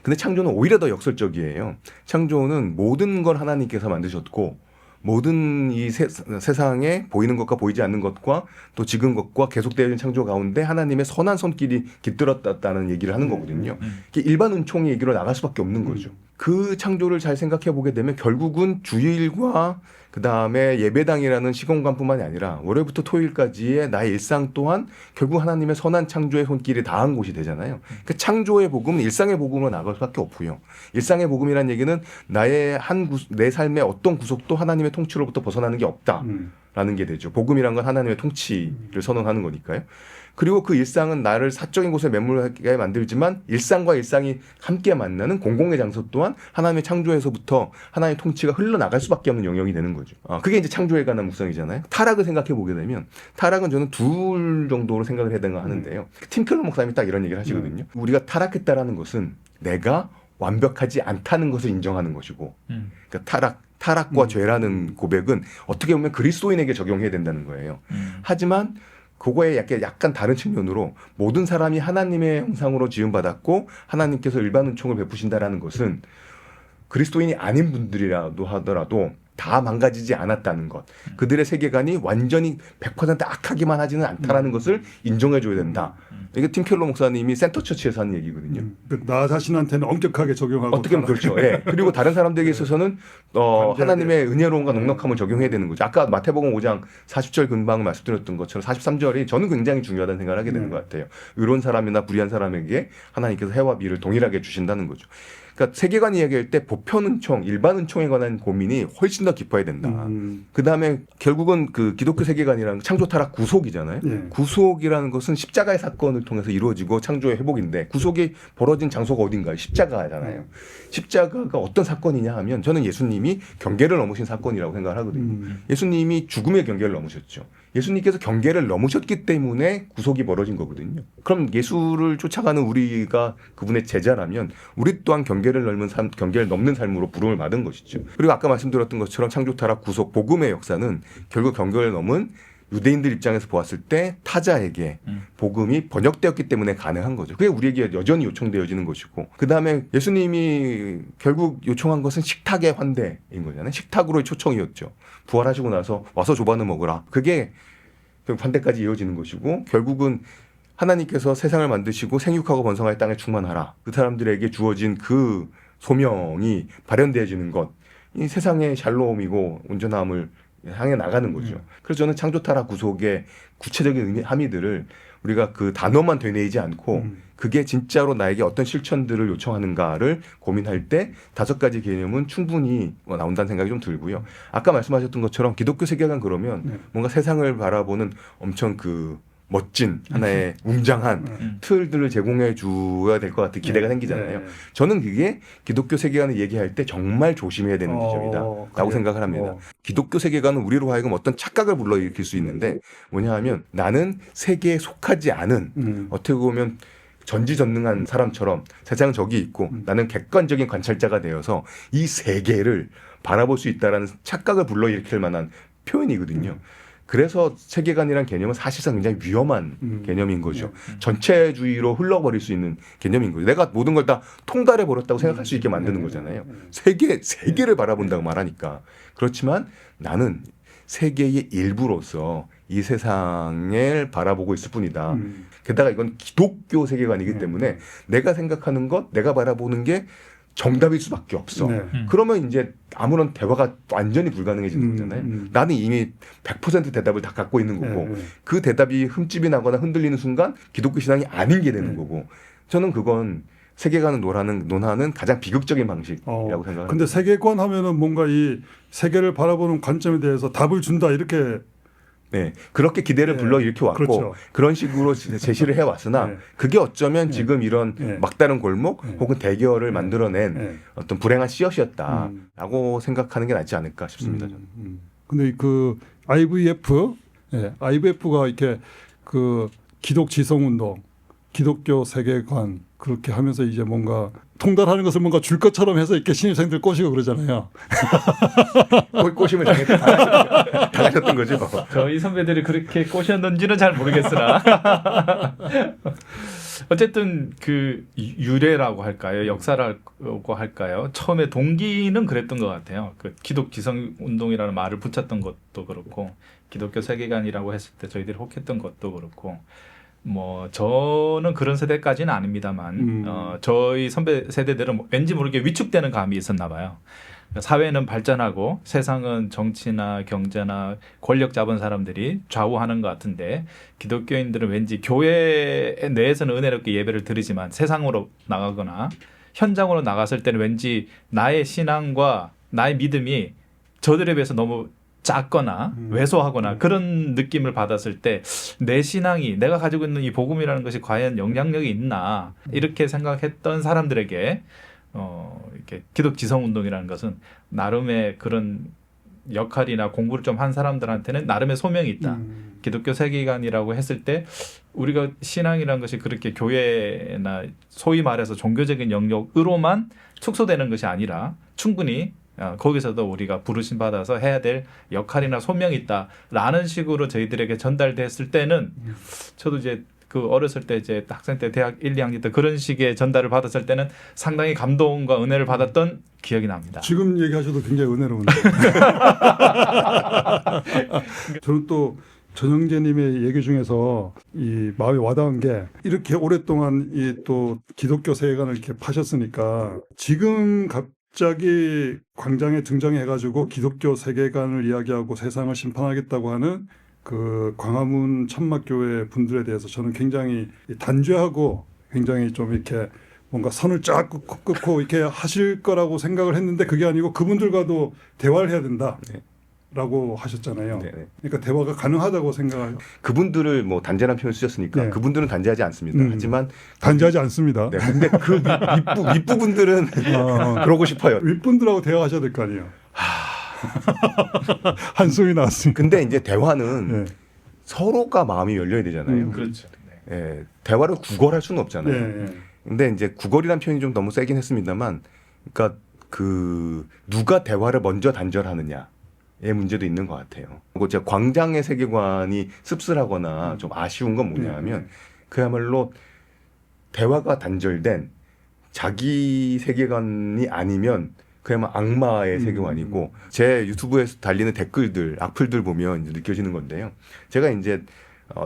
[SPEAKER 3] 근데 창조는 오히려 더 역설적이에요. 창조는 모든 걸 하나님께서 만드셨고 모든 이 세상에 보이는 것과 보이지 않는 것과 또 지금 것과 계속되어진 창조 가운데 하나님의 선한 손길이 깃들었다는 얘기를 하는 거거든요. 일반 은총의 얘기로 나갈 수밖에 없는 거죠. 그 창조를 잘 생각해 보게 되면 결국은 주일과 그 다음에 예배당이라는 시공간뿐만이 아니라 월요일부터 토요일까지의 나의 일상 또한 결국 하나님의 선한 창조의 손길이 닿은 곳이 되잖아요. 그 창조의 복음은 일상의 복음으로 나갈 수밖에 없고요. 일상의 복음이라는 얘기는 내 삶의 어떤 구속도 하나님의 통치로부터 벗어나는 게 없다라는 게 되죠. 복음이란 건 하나님의 통치를 선언하는 거니까요. 그리고 그 일상은 나를 사적인 곳에 매몰하게 만들지만 일상과 일상이 함께 만나는 공공의 장소 또한 하나님의 창조에서부터 하나님의 통치가 흘러나갈 수밖에 없는 영역이 되는 거죠. 그게 이제 창조에 관한 묵상이잖아요. 타락을 생각해 보게 되면 타락은 저는 둘 정도로 생각을 해야 되는 거 하는데요. 팀 켈러 목사님이 딱 이런 얘기를 하시거든요. 우리가 타락했다라는 것은 내가 완벽하지 않다는 것을 인정하는 것이고 그러니까 타락과 죄라는 고백은 어떻게 보면 그리스도인에게 적용해야 된다는 거예요. 하지만 그거에 약간 다른 측면으로 모든 사람이 하나님의 형상으로 지음받았고 하나님께서 일반 은총을 베푸신다라는 것은 그리스도인이 아닌 분들이라도 하더라도 다 망가지지 않았다는 것. 그들의 세계관이 완전히 100% 악하기만 하지는 않다라는 것을 인정해 줘야 된다. 이게 팀 켈러 목사님이 센터처치에서 하는 얘기거든요.
[SPEAKER 1] 나 자신한테는 엄격하게 적용하고
[SPEAKER 3] 어떻게 보면 그렇죠. 예. 그리고 다른 사람들에게 있어서는 하나님의 은혜로움과 넉넉함을 적용해야 되는 거죠. 아까 마태복음 5장 40절 근방 말씀드렸던 것처럼 43절이 저는 굉장히 중요하다는 생각을 하게 되는 것 같아요. 의로운 사람이나 불의한 사람에게 하나님께서 해와 비를 동일하게 주신다는 거죠. 그러니까 세계관 이야기할 때 보편 은총, 일반 은총에 관한 고민이 훨씬 더 깊어야 된다. 그 다음에 결국은 그 기독교 세계관이라는 창조 타락 구속이잖아요. 구속이라는 것은 십자가의 사건을 통해서 이루어지고 창조의 회복인데 구속이 벌어진 장소가 어딘가요? 십자가잖아요. 십자가가 어떤 사건이냐 하면 저는 예수님이 경계를 넘으신 사건이라고 생각을 하거든요. 예수님이 죽음의 경계를 넘으셨죠. 예수님께서 경계를 넘으셨기 때문에 구속이 벌어진 거거든요. 그럼 예수를 쫓아가는 우리가 그분의 제자라면 우리 또한 경계를 넘는 삶으로 부름을 받은 것이죠. 그리고 아까 말씀드렸던 것처럼 창조 타락 구속 복음의 역사는 결국 경계를 넘은 유대인들 입장에서 보았을 때 타자에게 복음이 번역되었기 때문에 가능한 거죠. 그게 우리에게 여전히 요청되어지는 것이고, 그 다음에 예수님이 결국 요청한 것은 식탁의 환대인 거잖아요. 식탁으로의 초청이었죠. 부활하시고 나서 와서 조반을 먹으라. 그게 결국 환대까지 이어지는 것이고, 결국은 하나님께서 세상을 만드시고 생육하고 번성할 땅에 충만하라. 그 사람들에게 주어진 그 소명이 발현되어지는 것, 이 세상의 샬롬이고 온전함을 향해 나가는 거죠. 그래서 저는 창조 타락 구속의 구체적인 함의들을 우리가 그 단어만 되뇌이지 않고 그게 진짜로 나에게 어떤 실천들을 요청하는가를 고민할 때 5가지 개념은 충분히 나온다는 생각이 좀 들고요. 아까 말씀하셨던 것처럼 기독교 세계관 그러면 뭔가 세상을 바라보는 엄청 그 멋진 하나의 웅장한 틀들을 제공해 줘야 될 것 같은 기대가 생기잖아요. 저는 그게 기독교 세계관을 얘기할 때 정말 조심해야 되는 지점이다라고
[SPEAKER 1] 그래요?
[SPEAKER 3] 생각을 합니다. 기독교 세계관은 우리로 하여금 어떤 착각을 불러일으킬 수 있는데 뭐냐 하면 나는 세계에 속하지 않은 어떻게 보면 전지전능한 사람처럼 세상은 저기 있고 나는 객관적인 관찰자가 되어서 이 세계를 바라볼 수 있다라는 착각을 불러일으킬 만한 표현이거든요. 그래서 세계관이란 개념은 사실상 굉장히 위험한 개념인 거죠. 전체주의로 흘러버릴 수 있는 개념인 거죠. 내가 모든 걸 다 통달해 버렸다고 생각할 수 있게 만드는 거잖아요. 세계를 바라본다고 말하니까. 그렇지만 나는 세계의 일부로서 이 세상을 바라보고 있을 뿐이다. 게다가 이건 기독교 세계관이기 때문에 내가 생각하는 것, 내가 바라보는 게 정답일 수밖에 없어. 그러면 이제 아무런 대화가 완전히 불가능해지는 거잖아요. 나는 이미 100% 대답을 다 갖고 있는 거고 그 대답이 흠집이 나거나 흔들리는 순간 기독교 신앙이 아닌 게 되는 거고 저는 그건 세계관을 논하는 가장 비극적인 방식이라고 생각합니다.
[SPEAKER 1] 근데 세계관 하면은 뭔가 이 세계를 바라보는 관점에 대해서 답을 준다 이렇게
[SPEAKER 3] 네, 그렇게 기대를 불러일으켜 왔고
[SPEAKER 1] 그렇죠.
[SPEAKER 3] 그런 식으로 제시를 해왔으나 그게 어쩌면 지금 이런 막다른 골목 혹은 대결을 만들어낸 어떤 불행한 씨앗이었다라고 생각하는 게 낫지 않을까 싶습니다. 저는.
[SPEAKER 1] 근데 그 IVF가 이렇게 그 기독 지성운동, 기독교 세계관 그렇게 하면서 이제 뭔가 통달하는 것을 뭔가 줄 것처럼 해서 이렇게 신입생들 꼬시고 그러잖아요.
[SPEAKER 3] 꼬심을 당하셨던 거죠.
[SPEAKER 2] 저희 선배들이 그렇게 꼬셨는지는 잘 모르겠으나 어쨌든 그 유래라고 할까요, 역사라고 할까요, 처음에 동기는 그랬던 것 같아요. 그 기독 지성 운동이라는 말을 붙였던 것도 그렇고 기독교 세계관이라고 했을 때 저희들이 혹했던 것도 그렇고. 뭐 저는 그런 세대까지는 아닙니다만 저희 선배 세대들은 왠지 모르게 위축되는 감이 있었나 봐요. 사회는 발전하고 세상은 정치나 경제나 권력 잡은 사람들이 좌우하는 것 같은데 기독교인들은 왠지 교회 내에서는 은혜롭게 예배를 드리지만 세상으로 나가거나 현장으로 나갔을 때는 왠지 나의 신앙과 나의 믿음이 저들에 비해서 너무 작거나 왜소하거나 그런 느낌을 받았을 때 내 신앙이 내가 가지고 있는 이 복음이라는 것이 과연 영향력이 있나 이렇게 생각했던 사람들에게 이렇게 기독 지성 운동이라는 것은 나름의 그런 역할이나 공부를 좀 한 사람들한테는 나름의 소명이 있다. 기독교 세계관이라고 했을 때 우리가 신앙이라는 것이 그렇게 교회나 소위 말해서 종교적인 영역으로만 축소되는 것이 아니라 충분히 거기서도 우리가 부르심 받아서 해야 될 역할이나 소명이 있다라는 식으로 저희들에게 전달됐을 때는 저도 이제 그 어렸을 때 이제 학생 때 대학 1, 2학년 때 그런 식의 전달을 받았을 때는 상당히 감동과 은혜를 받았던 기억이 납니다.
[SPEAKER 1] 지금 얘기하셔도 굉장히 은혜로운데. 저는 또 전영재님의 얘기 중에서 이 마음에 와닿은 게 이렇게 오랫동안 이 또 기독교 세계관을 이렇게 파셨으니까 지금 갑자기 광장에 등장해가지고 기독교 세계관을 이야기하고 세상을 심판하겠다고 하는 그 광화문 천막교회 분들에 대해서 저는 굉장히 단죄하고 굉장히 좀 이렇게 뭔가 선을 쫙 긋고 이렇게 하실 거라고 생각을 했는데 그게 아니고 그분들과도 대화를 해야 된다. 라고 하셨잖아요.
[SPEAKER 3] 네네.
[SPEAKER 1] 그러니까 대화가 가능하다고 생각해요.
[SPEAKER 3] 그분들을 뭐 단죄라는 표현을 쓰셨으니까 그분들은 단죄하지 않습니다. 하지만
[SPEAKER 1] 단죄하지 않습니다.
[SPEAKER 3] 네, 근데 그 윗부분들은 그러고 싶어요.
[SPEAKER 1] 윗분들하고 대화하셔야 될 거 아니에요. 한숨이 나왔습니다.
[SPEAKER 3] 근데 이제 대화는 서로가 마음이 열려야 되잖아요.
[SPEAKER 2] 그렇죠.
[SPEAKER 3] 예, 대화를 구걸할 수는 없잖아요. 근데 이제 구걸이라는 표현이 좀 너무 세긴 했습니다만, 그러니까 그 누가 대화를 먼저 단절하느냐. 의 문제도 있는 것 같아요. 그리고 제가 광장의 세계관이 씁쓸하거나 좀 아쉬운 건 뭐냐하면 그야말로 대화가 단절된 자기 세계관이 아니면 그야말로 악마의 세계관이고 제 유튜브에서 달리는 댓글들, 악플들 보면 이제 느껴지는 건데요. 제가 이제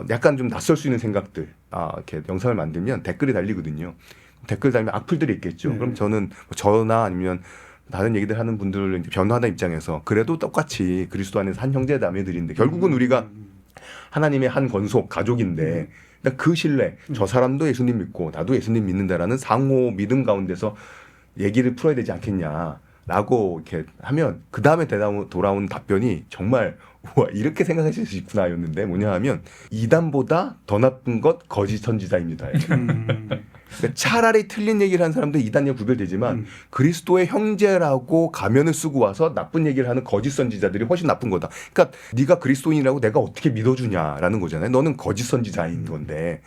[SPEAKER 3] 약간 좀 낯설 수 있는 생각들, 이렇게 영상을 만들면 댓글이 달리거든요. 댓글 달면 악플들이 있겠죠. 그럼 저는 저나 아니면 다른 얘기들 하는 분들을 이제 변호하는 입장에서 그래도 똑같이 그리스도 안에서 한 형제 자매들인데 결국은 우리가 하나님의 한 권속 가족인데 그러니까 그 신뢰, 저 사람도 예수님 믿고 나도 예수님 믿는다라는 상호 믿음 가운데서 얘기를 풀어야 되지 않겠냐라고 이렇게 하면 그 다음에 돌아온 답변이 정말 와 이렇게 생각하실 수 있구나였는데 뭐냐 하면 이단보다 더 나쁜 것 거짓 선지자입니다. 그러니까 차라리 틀린 얘기를 하는 사람도 이단과 구별되지만 그리스도의 형제라고 가면을 쓰고 와서 나쁜 얘기를 하는 거짓 선지자들이 훨씬 나쁜 거다. 그러니까 네가 그리스도인이라고 내가 어떻게 믿어주냐라는 거잖아요. 너는 거짓 선지자인 건데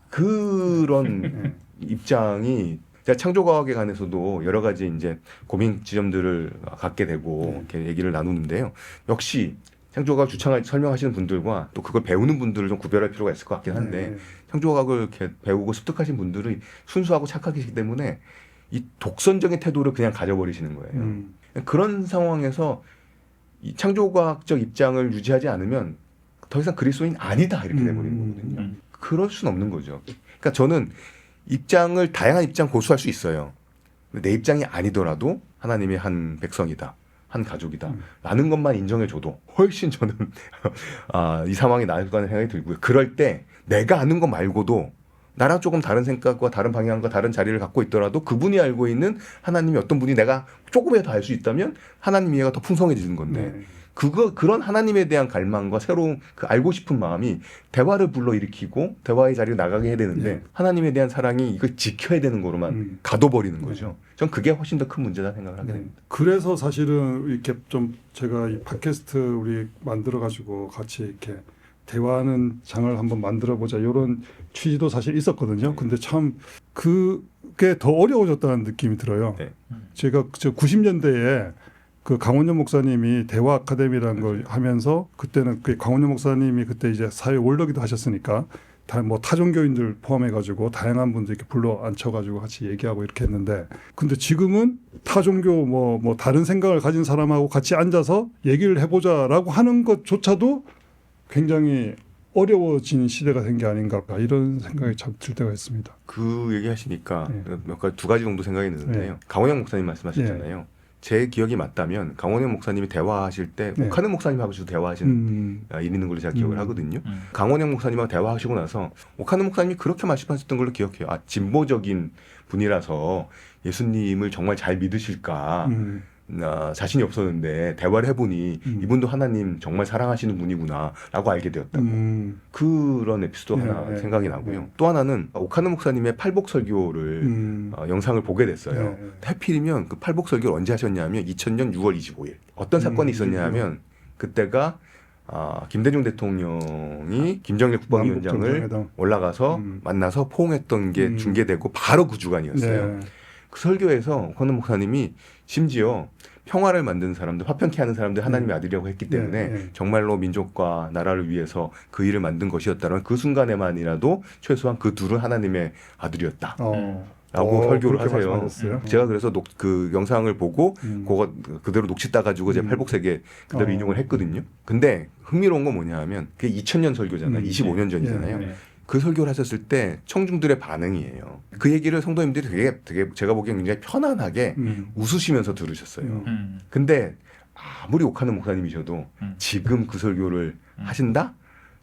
[SPEAKER 3] 그런 입장이 제가 창조과학에 관해서도 여러 가지 이제 고민 지점들을 갖게 되고 이렇게 얘기를 나누는데요. 역시 창조과학 설명하시는 분들과 또 그걸 배우는 분들을 좀 구별할 필요가 있을 것 같긴 한데 창조과학을 이렇게 배우고 습득하신 분들이 순수하고 착하시기 때문에 이 독선적인 태도를 그냥 가져버리시는 거예요. 그런 상황에서 이 창조과학적 입장을 유지하지 않으면 더 이상 그리스도인 아니다 이렇게 돼버리는 거거든요. 그럴 수는 없는 거죠. 그러니까 저는 입장을 다양한 입장 고수할 수 있어요. 내 입장이 아니더라도 하나님의 한 백성이다. 한 가족이다. 라는 것만 인정해줘도 훨씬 저는 이 상황이 나을 거라는 생각이 들고요. 그럴 때 내가 아는 것 말고도 나랑 조금 다른 생각과 다른 방향과 다른 자리를 갖고 있더라도 그분이 알고 있는 하나님이 어떤 분이 내가 조금이라도 알 수 있다면 하나님 이해가 더 풍성해지는 건데 그런 하나님에 대한 갈망과 새로운 그 알고 싶은 마음이 대화를 불러일으키고 대화의 자리로 나가게 해야 되는데 하나님에 대한 사랑이 이걸 지켜야 되는 거로만 가둬버리는 거죠. 전 그게 훨씬 더 큰 문제다 생각을 하게 됩니다.
[SPEAKER 1] 그래서 사실은 이렇게 좀 제가 이 팟캐스트 우리 만들어 가지고 같이 이렇게 대화하는 장을 한번 만들어 보자 이런 취지도 사실 있었거든요. 근데 참 그게 더 어려워졌다는 느낌이 들어요.
[SPEAKER 3] 네.
[SPEAKER 1] 제가 90년대에 그 강원영 목사님이 대화 아카데미라는 걸 하면서 그때는 그 강원영 목사님이 그때 이제 사회 원로기도 하셨으니까 뭐 타종교인들 포함해가지고 다양한 분들 이렇게 불러 앉혀가지고 같이 얘기하고 이렇게 했는데 근데 지금은 타종교 뭐 다른 생각을 가진 사람하고 같이 앉아서 얘기를 해보자라고 하는 것조차도 굉장히 어려워진 시대가 된 게 아닌가 이런 생각이 참 들 때가 있습니다.
[SPEAKER 3] 그 얘기하시니까 몇 가지 두 가지 정도 생각이 드는데요. 강원영 목사님 말씀하셨잖아요. 제 기억이 맞다면 강원영 목사님이 대화하실 때 옥하는 목사님하고도 대화하신 일이 있는 걸로 제가 기억을 하거든요. 강원영 목사님하고 대화하시고 나서 옥하는 목사님이 그렇게 말씀하셨던 걸로 기억해요. 진보적인 분이라서 예수님을 정말 잘 믿으실까 자신이 없었는데 대화를 해보니 이분도 하나님 정말 사랑하시는 분이구나 라고 알게 되었다고 그런 에피소드 하나 생각이 나고요. 또 하나는 옥하는 목사님의 팔복설교를 영상을 보게 됐어요. 하필이면 그 팔복설교를 언제 하셨냐면 2000년 6월 25일 어떤 사건이 있었냐면 그때가 김대중 대통령이 김정일 국방위원장을 올라가서 만나서 포옹했던 게 중계되고 바로 그 주간이었어요. 그 설교에서 옥하는 목사님이 심지어 평화를 만드는 사람들, 화평케 하는 사람들 하나님의 아들이라고 했기 때문에 정말로 민족과 나라를 위해서 그 일을 만든 것이었다면 그 순간에만이라도 최소한 그 둘은 하나님의 아들이었다. 라고 설교를 하세요.
[SPEAKER 1] 말씀하셨어요?
[SPEAKER 3] 제가 그래서 그 영상을 보고 그거 그대로 녹취 따가지고 제 팔복세계 그대로 인용을 했거든요. 근데 흥미로운 건 뭐냐 하면 그게 2000년 설교잖아요. 25년 전이잖아요. 그 설교를 하셨을 때 청중들의 반응이에요. 그 얘기를 성도님들이 되게 제가 보기엔 굉장히 편안하게 웃으시면서 들으셨어요. 근데 아무리 옥하는 목사님이셔도 지금 그 설교를 하신다?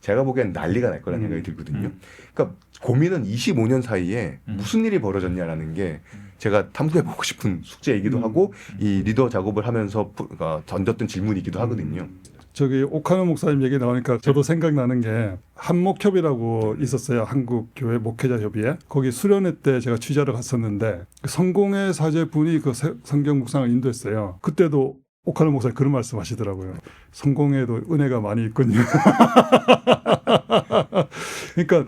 [SPEAKER 3] 제가 보기엔 난리가 날 거라는 생각이 들거든요. 그러니까 고민은 25년 사이에 무슨 일이 벌어졌냐라는 게 제가 탐구해보고 싶은 숙제이기도 하고 이 리더 작업을 하면서 던졌던 질문이기도 하거든요.
[SPEAKER 1] 저기 옥하는 목사님 얘기 나오니까 저도 생각나는 게 한목협이라고 있었어요. 한국교회 목회자협의회. 거기 수련회 때 제가 취재를 갔었는데 성공의 사제분이 그 성경 묵상을 인도했어요. 그때도 옥하는 목사님 그런 말씀하시더라고요. 성공에도 은혜가 많이 있군요. 그러니까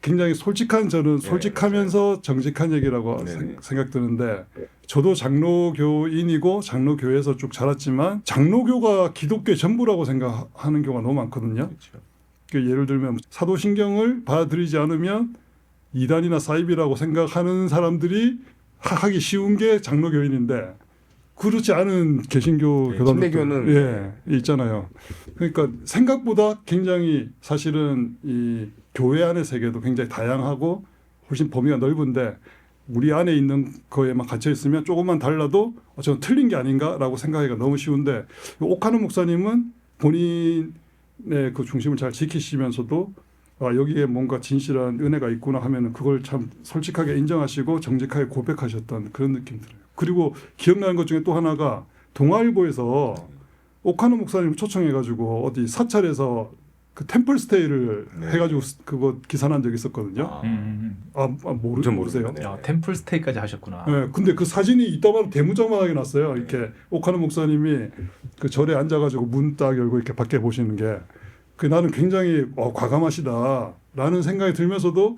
[SPEAKER 1] 굉장히 솔직한 저는 솔직하면서 정직한 얘기라고
[SPEAKER 3] 네네.
[SPEAKER 1] 생각드는데 저도 장로교인이고 장로교회에서 쭉 자랐지만 장로교가 기독교의 전부라고 생각하는 경우가 너무 많거든요.
[SPEAKER 3] 그렇죠.
[SPEAKER 1] 그러니까 예를 들면 사도신경을 받아들이지 않으면 이단이나 사이비라고 생각하는 사람들이 하기 쉬운 게 장로교인인데 그렇지 않은 개신교
[SPEAKER 3] 네,
[SPEAKER 1] 교단들도
[SPEAKER 3] 침례교는
[SPEAKER 1] 있잖아요. 그러니까 생각보다 굉장히 사실은 이 교회 안의 세계도 굉장히 다양하고 훨씬 범위가 넓은데 우리 안에 있는 거에만 갇혀 있으면 조금만 달라도 저는 틀린 게 아닌가라고 생각하기가 너무 쉬운데 옥하는 목사님은 본인의 그 중심을 잘 지키시면서도 여기에 뭔가 진실한 은혜가 있구나 하면은 그걸 참 솔직하게 인정하시고 정직하게 고백하셨던 그런 느낌 들어요. 그리고 기억나는 것 중에 또 하나가 동아일보에서 옥하는 목사님 초청해가지고 어디 사찰에서 그 템플스테이를
[SPEAKER 3] 네.
[SPEAKER 1] 해가지고 그거 기사 난 적이 있었거든요.
[SPEAKER 3] 전
[SPEAKER 1] 모르세요?
[SPEAKER 3] 모르겠네.
[SPEAKER 2] 야, 템플 스테이까지 하셨구나.
[SPEAKER 1] 네, 근데 그 사진이 이따만 대문짝만하게 났어요. 이렇게 옥하는 목사님이 그 절에 앉아가지고 문 딱 열고 이렇게 밖에 보시는 게, 그 나는 굉장히 과감하시다라는 생각이 들면서도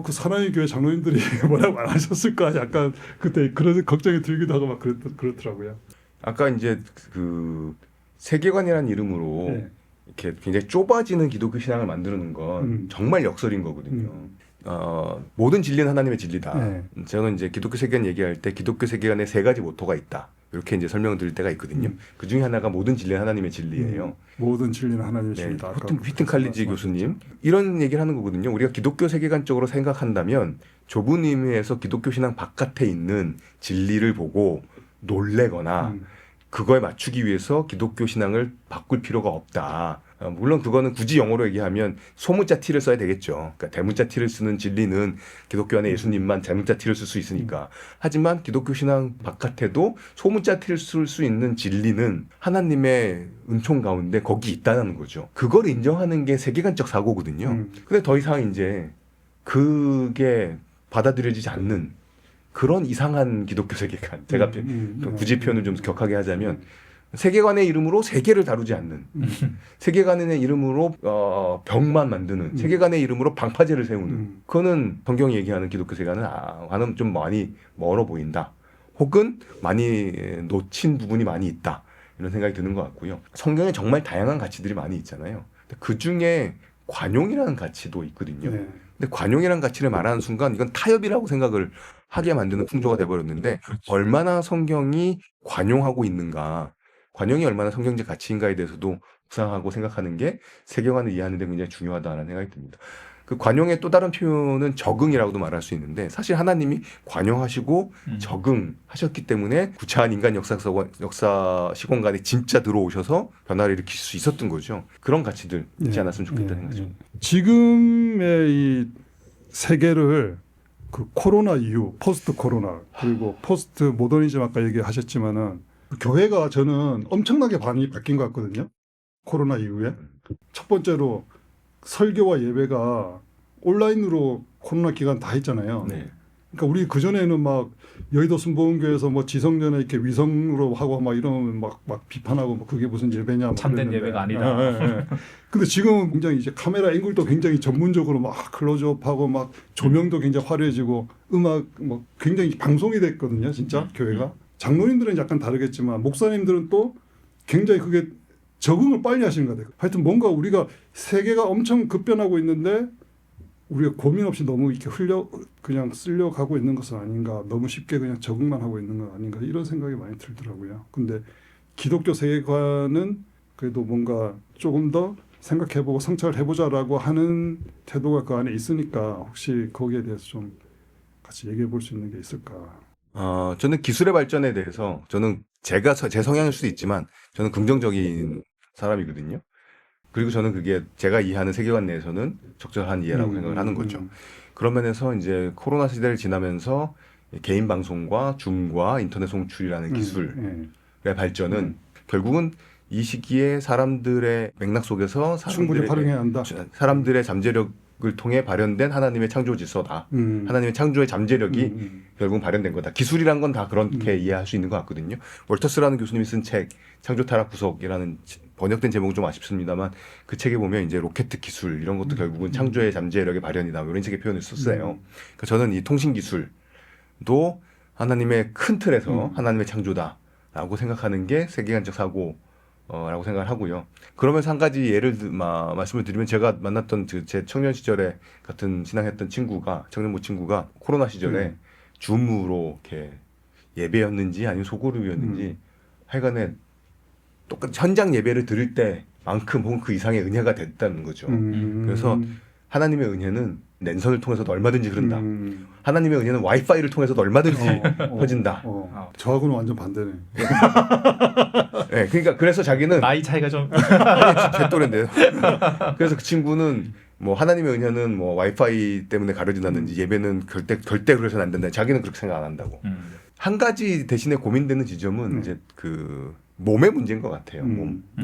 [SPEAKER 1] 그 사랑의 교회 장로님들이 뭐라고 안 하셨을까 약간 그때 그런 걱정이 들기도 하고 막 그렇더라고요.
[SPEAKER 3] 아까 이제 그 세계관이라는 이름으로
[SPEAKER 1] 네.
[SPEAKER 3] 이렇게 굉장히 좁아지는 기독교 신앙을 만드는 건 정말 역설인 거거든요. 모든 진리는 하나님의 진리다.
[SPEAKER 1] 네.
[SPEAKER 3] 저는 이제 기독교 세계관 얘기할 때 기독교 세계관에 세 가지 모토가 있다. 이렇게 이제 설명을 드릴 때가 있거든요. 그 중에 하나가 모든 진리는 하나님의 진리예요.
[SPEAKER 1] 모든 진리는 하나님의
[SPEAKER 3] 네,
[SPEAKER 1] 진리다.
[SPEAKER 3] 휘튼 칼리지 교수님 이런 얘기를 하는 거거든요. 우리가 기독교 세계관적으로 생각한다면 좁은 의미에서 기독교 신앙 바깥에 있는 진리를 보고 놀래거나 그거에 맞추기 위해서 기독교 신앙을 바꿀 필요가 없다. 물론 그거는 굳이 영어로 얘기하면 소문자 T를 써야 되겠죠. 그러니까 대문자 T를 쓰는 진리는 기독교 안에 예수님만 대문자 T를 쓸 수 있으니까. 하지만 기독교 신앙 바깥에도 소문자 T를 쓸 수 있는 진리는 하나님의 은총 가운데 거기 있다는 거죠. 그걸 인정하는 게 세계관적 사고거든요. 근데 더 이상 이제 그게 받아들여지지 않는 그런 이상한 기독교 세계관. 제가 굳이 표현을 좀 격하게 하자면 세계관의 이름으로 세계를 다루지 않는, 세계관의 이름으로 병만 만드는, 세계관의 이름으로 방파제를 세우는, 그거는 성경이 얘기하는 기독교 세계관은 좀 많이 멀어 보인다. 혹은 많이 놓친 부분이 많이 있다. 이런 생각이 드는 것 같고요. 성경에 정말 다양한 가치들이 많이 있잖아요. 그 중에 관용이라는 가치도 있거든요.
[SPEAKER 1] 네.
[SPEAKER 3] 근데 관용이라는 가치를 말하는 순간 이건 타협이라고 생각을 하게 만드는 풍조가 돼버렸는데 얼마나 성경이 관용하고 있는가, 관용이 얼마나 성경적 가치인가에 대해서도 묵상하고 생각하는 게 세계관을 이해하는 데 굉장히 중요하다는 생각이 듭니다. 그 관용의 또 다른 표현은 적응이라고도 말할 수 있는데 사실 하나님이 관용하시고 적응하셨기 때문에 구차한 인간 역사 시공간에 진짜 들어오셔서 변화를 일으킬 수 있었던 거죠. 그런 가치들 있지 않았으면 좋겠다는 생각이죠.
[SPEAKER 1] 지금의 이 세계를 그 코로나 이후 포스트 코로나 그리고 포스트 모더니즘 아까 얘기하셨지만은 교회가 저는 엄청나게 많이 바뀐 것 같거든요. 코로나 이후에 첫 번째로 설교와 예배가 온라인으로 코로나 기간 다 했잖아요.
[SPEAKER 3] 네.
[SPEAKER 1] 그러니까 우리 그 전에는 막 여의도 순복음교회에서 뭐 지성전에 이렇게 위성으로 하고 막 이러면 막 비판하고 뭐 그게 무슨 예배냐 뭐
[SPEAKER 2] 참된
[SPEAKER 1] 그랬는데.
[SPEAKER 2] 예배가 아니다.
[SPEAKER 1] 근데 지금은 굉장히 이제 카메라 앵글도 굉장히 전문적으로 막 클로즈업하고 막 조명도 굉장히 화려해지고 음악 뭐 굉장히 방송이 됐거든요. 진짜 교회가. 장로님들은 약간 다르겠지만 목사님들은 또 굉장히 그게 적응을 빨리 하시는 것 같아요. 하여튼 뭔가 우리가 세계가 엄청 급변하고 있는데 우리가 고민 없이 너무 이렇게 그냥 쓸려가고 있는 것은 아닌가, 너무 쉽게 그냥 적응만 하고 있는 건 아닌가 이런 생각이 많이 들더라고요. 근데 기독교 세계관은 그래도 뭔가 조금 더 생각해보고 성찰을 해보자라고 하는 태도가 그 안에 있으니까 혹시 거기에 대해서 좀 같이 얘기해 볼 수 있는 게 있을까?
[SPEAKER 3] 저는 기술의 발전에 대해서 저는 제 성향일 수도 있지만 저는 긍정적인 사람이거든요. 그리고 저는 그게 제가 이해하는 세계관 내에서는 적절한 이해라고 생각을 하는 거죠. 그런 면에서 이제 코로나 시대를 지나면서 개인 방송과 줌과 인터넷 송출이라는 기술의 발전은 결국은 이 시기에 사람들의 맥락 속에서
[SPEAKER 1] 충분히 활용해야 한다.
[SPEAKER 3] 사람들의 잠재력 통해 발현된 하나님의 창조 질서다.
[SPEAKER 1] 음.
[SPEAKER 3] 하나님의 창조의 잠재력이
[SPEAKER 1] 음.
[SPEAKER 3] 결국은 발현된 거다. 기술이란 건 다 그렇게 이해할 수 있는 것 같거든요. 월터스라는 교수님이 쓴 책 창조 타락 구속이라는 번역된 제목은 좀 아쉽습니다만 그 책에 보면 이제 로켓 기술 이런 것도 결국은 창조의 잠재력의 발현이다. 이런 식의 표현을 썼어요. 그러니까 저는 이 통신 기술도 하나님의 큰 틀에서 하나님의 창조다라고 생각하는 게 세계관적 사고라고 생각을 하고요. 그러면서 한 가지 예를 말씀을 드리면 제가 만났던 제 청년 시절에 같은 신앙했던 친구가 청년부 친구가 코로나 시절에 줌으로 이렇게 예배였는지 아니면 소그룹이었는지 하여간에 똑같이 현장 예배를 드릴 때만큼 혹은 그 이상의 은혜가 됐다는 거죠. 그래서 하나님의 은혜는 랜선을 통해서도 얼마든지 흐른다. 하나님의 은혜는 와이파이를 통해서도 얼마든지 퍼진다.
[SPEAKER 1] 저하고는 완전 반대네.
[SPEAKER 3] 네, 그러니까 그래서 자기는
[SPEAKER 2] 나이 차이가 좀
[SPEAKER 3] 제 또래인데요. 그래서 그 친구는 뭐 하나님의 은혜는 뭐 와이파이 때문에 가려진다든지 예배는 절대 그래서는 안 된다. 자기는 그렇게 생각 안 한다고. 한 가지 대신에 고민되는 지점은 이제 그 몸의 문제인 것 같아요. 몸.
[SPEAKER 1] 네.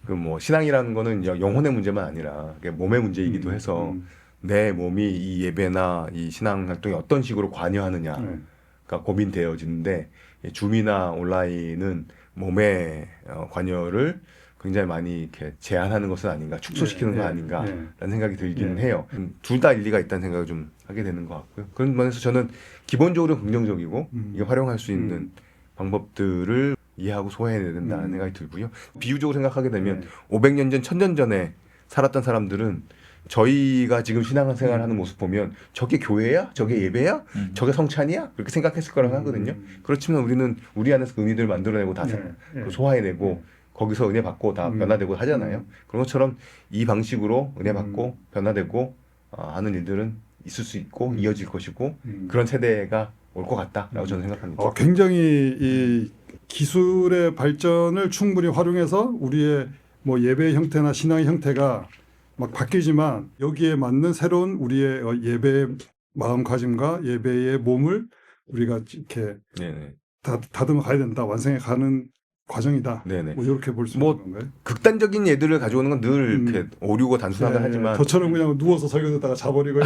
[SPEAKER 3] 그 뭐 신앙이라는 거는 영혼의 문제만 아니라 몸의 문제이기도 해서 내 몸이 이 예배나 이 신앙 활동에 어떤 식으로 관여하느냐가 고민되어지는데 줌이나 온라인은 몸의 관여를 굉장히 많이 이렇게 제한하는 것은 아닌가, 축소시키는 건 아닌가라는 생각이 들기는 해요. 둘 다 일리가 있다는 생각을 좀 하게 되는 것 같고요. 그런 면에서 저는 기본적으로 긍정적이고 이게 활용할 수 있는 방법들을 이해하고 소화해야 된다는 생각이 들고요. 비유적으로 생각하게 되면 500년 전, 1000년 전에 살았던 사람들은 저희가 지금 신앙생활 하는 모습 보면 저게 교회야? 저게 예배야? 저게 성찬이야? 그렇게 생각했을 거라고 하거든요. 그렇지만 우리는 우리 안에서 그 의미들을 만들어내고 다 소화해내고 거기서 은혜 받고 다 변화되고 하잖아요. 그런 것처럼 이 방식으로 은혜 받고 변화되고 하는 일들은 있을 수 있고 이어질 것이고 그런 세대가 올 것 같다라고 저는 생각합니다.
[SPEAKER 1] 굉장히 이 기술의 발전을 충분히 활용해서 우리의 뭐 예배 형태나 신앙의 형태가 막 바뀌지만 여기에 맞는 새로운 우리의 예배의 마음가짐과 예배의 몸을 우리가 이렇게 다듬어 가야 된다. 완성해 가는 과정이다.
[SPEAKER 3] 네네.
[SPEAKER 1] 뭐 이렇게 볼 수
[SPEAKER 3] 뭐
[SPEAKER 1] 있는 건가요?
[SPEAKER 3] 극단적인 예들을 가져오는 건 늘 이렇게 오류고 단순하게 하지만
[SPEAKER 1] 저처럼 그냥 누워서 설교 듣다가 자버리고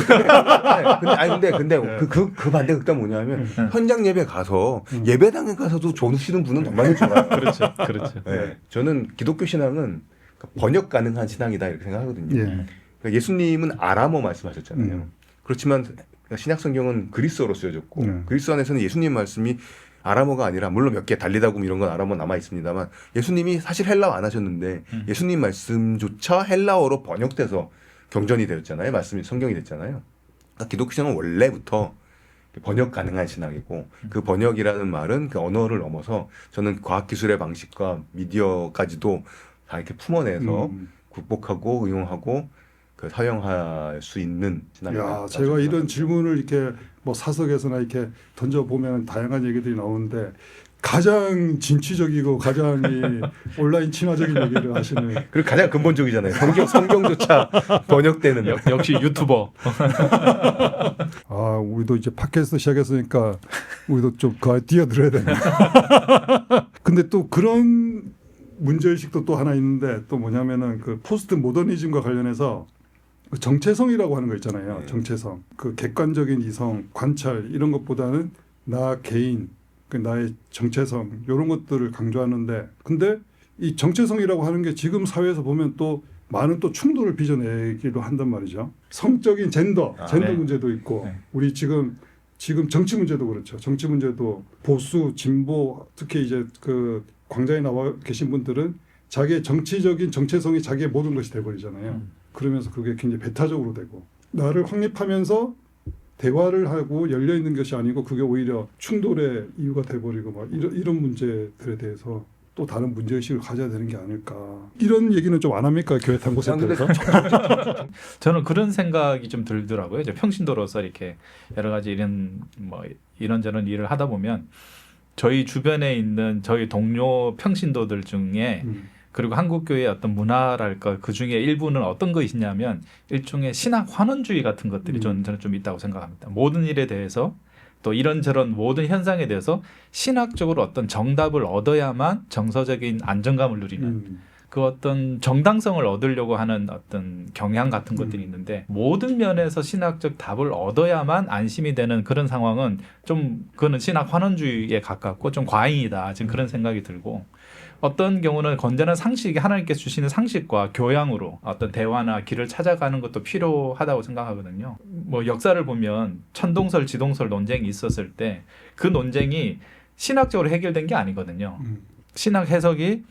[SPEAKER 3] 근데 그 반대 극단 뭐냐면 현장 예배 가서 예배당에 가서도 좋으시는 분은 정말 좋아요.
[SPEAKER 2] 그렇죠.
[SPEAKER 3] 네. 저는 기독교 신앙은 번역 가능한 신앙이다 이렇게 생각하거든요. 그러니까 예수님은 아람어 말씀하셨잖아요. 그렇지만 신약 성경은 그리스어로 쓰여졌고 그리스 안에서는 예수님 말씀이 아람어가 아니라 물론 몇 개 달리다굼 이런 건 아람어 남아 있습니다만 예수님이 사실 헬라어 안 하셨는데 예수님 말씀조차 헬라어로 번역돼서 경전이 되었잖아요. 말씀이 성경이 됐잖아요. 그러니까 기독교 신앙은 원래부터 번역 가능한 신앙이고 그 번역이라는 말은 그 언어를 넘어서 저는 과학기술의 방식과 미디어까지도 다 이렇게 품어내서 극복하고 응용하고 그 사용할 수 있는 신앙이다.
[SPEAKER 1] 제가 이런 질문을 이렇게 뭐 사석에서나 이렇게 던져 보면 다양한 얘기들이 나오는데 가장 진취적이고 가장 온라인 친화적인 얘기를 하시는.
[SPEAKER 3] 그리고 가장 근본적이잖아요. 성경조차 번역되는.
[SPEAKER 2] 역시 유튜버.
[SPEAKER 1] 우리도 이제 팟캐스트 시작했으니까 우리도 좀 뛰어들어야 되네. 근데 또 그런 문제의식도 또 하나 있는데 또 뭐냐면은 그 포스트 모더니즘과 관련해서 그 정체성이라고 하는 거 있잖아요. 정체성. 그 객관적인 이성, 관찰 이런 것보다는 나 개인, 그 나의 정체성 이런 것들을 강조하는데 근데 이 정체성이라고 하는 게 지금 사회에서 보면 또 많은 또 충돌을 빚어내기도 한단 말이죠. 성적인 젠더 문제도 있고 우리 지금 정치 문제도 그렇죠. 정치 문제도 보수, 진보 특히 이제 그 광장에 나와 계신 분들은 자기의 정치적인 정체성이 자기의 모든 것이 돼버리잖아요. 그러면서 그게 굉장히 배타적으로 되고 나를 확립하면서 대화를 하고 열려 있는 것이 아니고 그게 오히려 충돌의 이유가 돼버리고 막 이런 문제들에 대해서 또 다른 문제의식을 가져야 되는 게 아닐까. 이런 얘기는 좀 안 합니까? 교회 탐구센터에서?
[SPEAKER 2] 저는 그런 생각이 좀 들더라고요. 이제 평신도로서 이렇게 여러 가지 이런저런 일을 하다 보면 저희 주변에 있는 저희 동료 평신도들 중에 그리고 한국교회의 어떤 문화랄까 그 중에 일부는 어떤 것이냐면 일종의 신학 환원주의 같은 것들이 저는 좀 있다고 생각합니다. 모든 일에 대해서 또 이런저런 모든 현상에 대해서 신학적으로 어떤 정답을 얻어야만 정서적인 안정감을 누리는 그 어떤 정당성을 얻으려고 하는 어떤 경향 같은 것들이 있는데 모든 면에서 신학적 답을 얻어야만 안심이 되는 그런 상황은 좀 그거는 신학 환원주의에 가깝고 좀 과잉이다. 지금 그런 생각이 들고 어떤 경우는 건전한 상식이 하나님께서 주시는 상식과 교양으로 어떤 대화나 길을 찾아가는 것도 필요하다고 생각하거든요. 뭐 역사를 보면 천동설, 지동설 논쟁이 있었을 때 그 논쟁이 신학적으로 해결된 게 아니거든요. 신학 해석이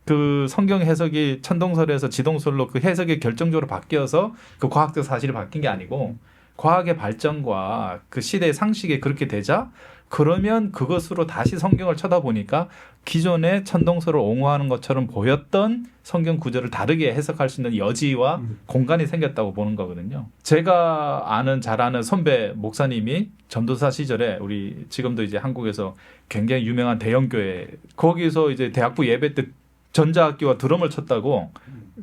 [SPEAKER 2] 그 성경 해석이 천동설에서 지동설로 그 해석이 결정적으로 바뀌어서 그 과학적 사실이 바뀐 게 아니고 과학의 발전과 그 시대의 상식이 그렇게 되자 그러면 그것으로 다시 성경을 쳐다보니까 기존의 천동설을 옹호하는 것처럼 보였던 성경 구절을 다르게 해석할 수 있는 여지와 공간이 생겼다고 보는 거거든요. 제가 잘 아는 선배 목사님이 전도사 시절에 우리 지금도 이제 한국에서 굉장히 유명한 대형교회 거기서 이제 대학부 예배 때 전자악기와 드럼을 쳤다고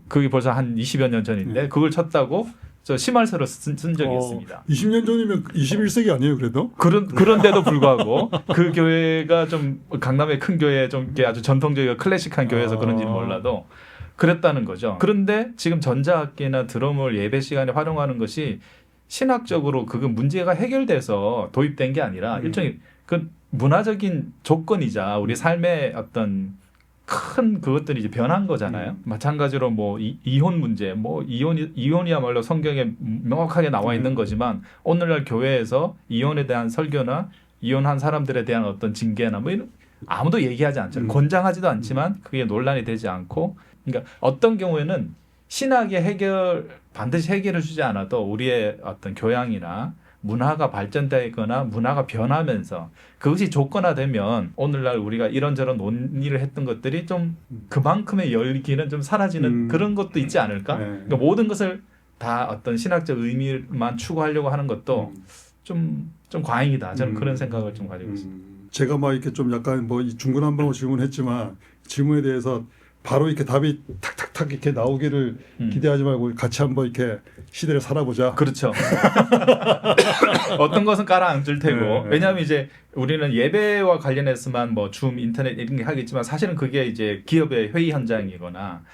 [SPEAKER 2] 그게 벌써 한 20여 년 전인데 그걸 쳤다고 저 심할서를 쓴 적이 있습니다.
[SPEAKER 1] 20년 전이면 21세기 아니에요, 그래도?
[SPEAKER 2] 그런데도 불구하고 그 교회가 좀 강남의 큰 교회 좀 이렇게 아주 전통적이고 클래식한 교회에서 그런지는 몰라도 그랬다는 거죠. 그런데 지금 전자악기나 드럼을 예배 시간에 활용하는 것이 신학적으로 그 문제가 해결돼서 도입된 게 아니라 일종의 그 문화적인 조건이자 우리 삶의 어떤 큰 그것들이 이제 변한 거잖아요. 마찬가지로 뭐 이혼 문제, 뭐 이혼이야말로 성경에 명확하게 나와 있는 거지만 오늘날 교회에서 이혼에 대한 설교나 이혼한 사람들에 대한 어떤 징계나 뭐 이런 아무도 얘기하지 않죠. 권장하지도 않지만 그게 논란이 되지 않고, 그러니까 어떤 경우에는 신학의 반드시 해결해 주지 않아도 우리의 어떤 교양이나 문화가 발전되거나 문화가 변하면서 그것이 조건화되면 오늘날 우리가 이런저런 논의를 했던 것들이 좀 그만큼의 열기는 좀 사라지는 그런 것도 있지 않을까? 그러니까 모든 것을 다 어떤 신학적 의미만 추구하려고 하는 것도 좀 과잉이다. 저는 그런 생각을 좀 가지고 있습니다.
[SPEAKER 1] 제가 막 이렇게 좀 약간 뭐 중구난방으로 질문했지만 질문에 대해서 바로 이렇게 답이 탁탁탁 이렇게 나오기를 기대하지 말고 같이 한번 이렇게 시대를 살아보자.
[SPEAKER 2] 그렇죠. 어떤 것은 깔아앉을 테고. 왜냐하면 이제 우리는 예배와 관련해서만 뭐 줌, 인터넷 이런 게 하겠지만 사실은 그게 이제 기업의 회의 현장이거나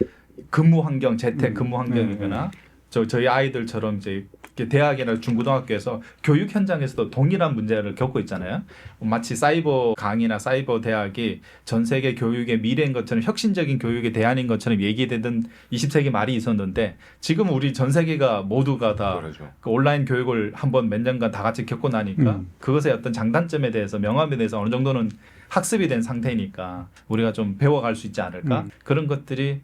[SPEAKER 2] 근무 환경, 재택 근무 환경이거나 저희 아이들처럼 이제 대학이나 중고등학교에서 교육 현장에서도 동일한 문제를 겪고 있잖아요. 마치 사이버 강의나 사이버 대학이 전 세계 교육의 미래인 것처럼 혁신적인 교육의 대안인 것처럼 얘기되던 20세기 말이 있었는데 지금 우리 전 세계가 모두가 다 그 온라인 교육을 한번 몇 년간 다 같이 겪고 나니까 그것의 어떤 장단점에 대해서 명암에 대해서 어느 정도는 학습이 된 상태니까 우리가 좀 배워갈 수 있지 않을까? 그런 것들이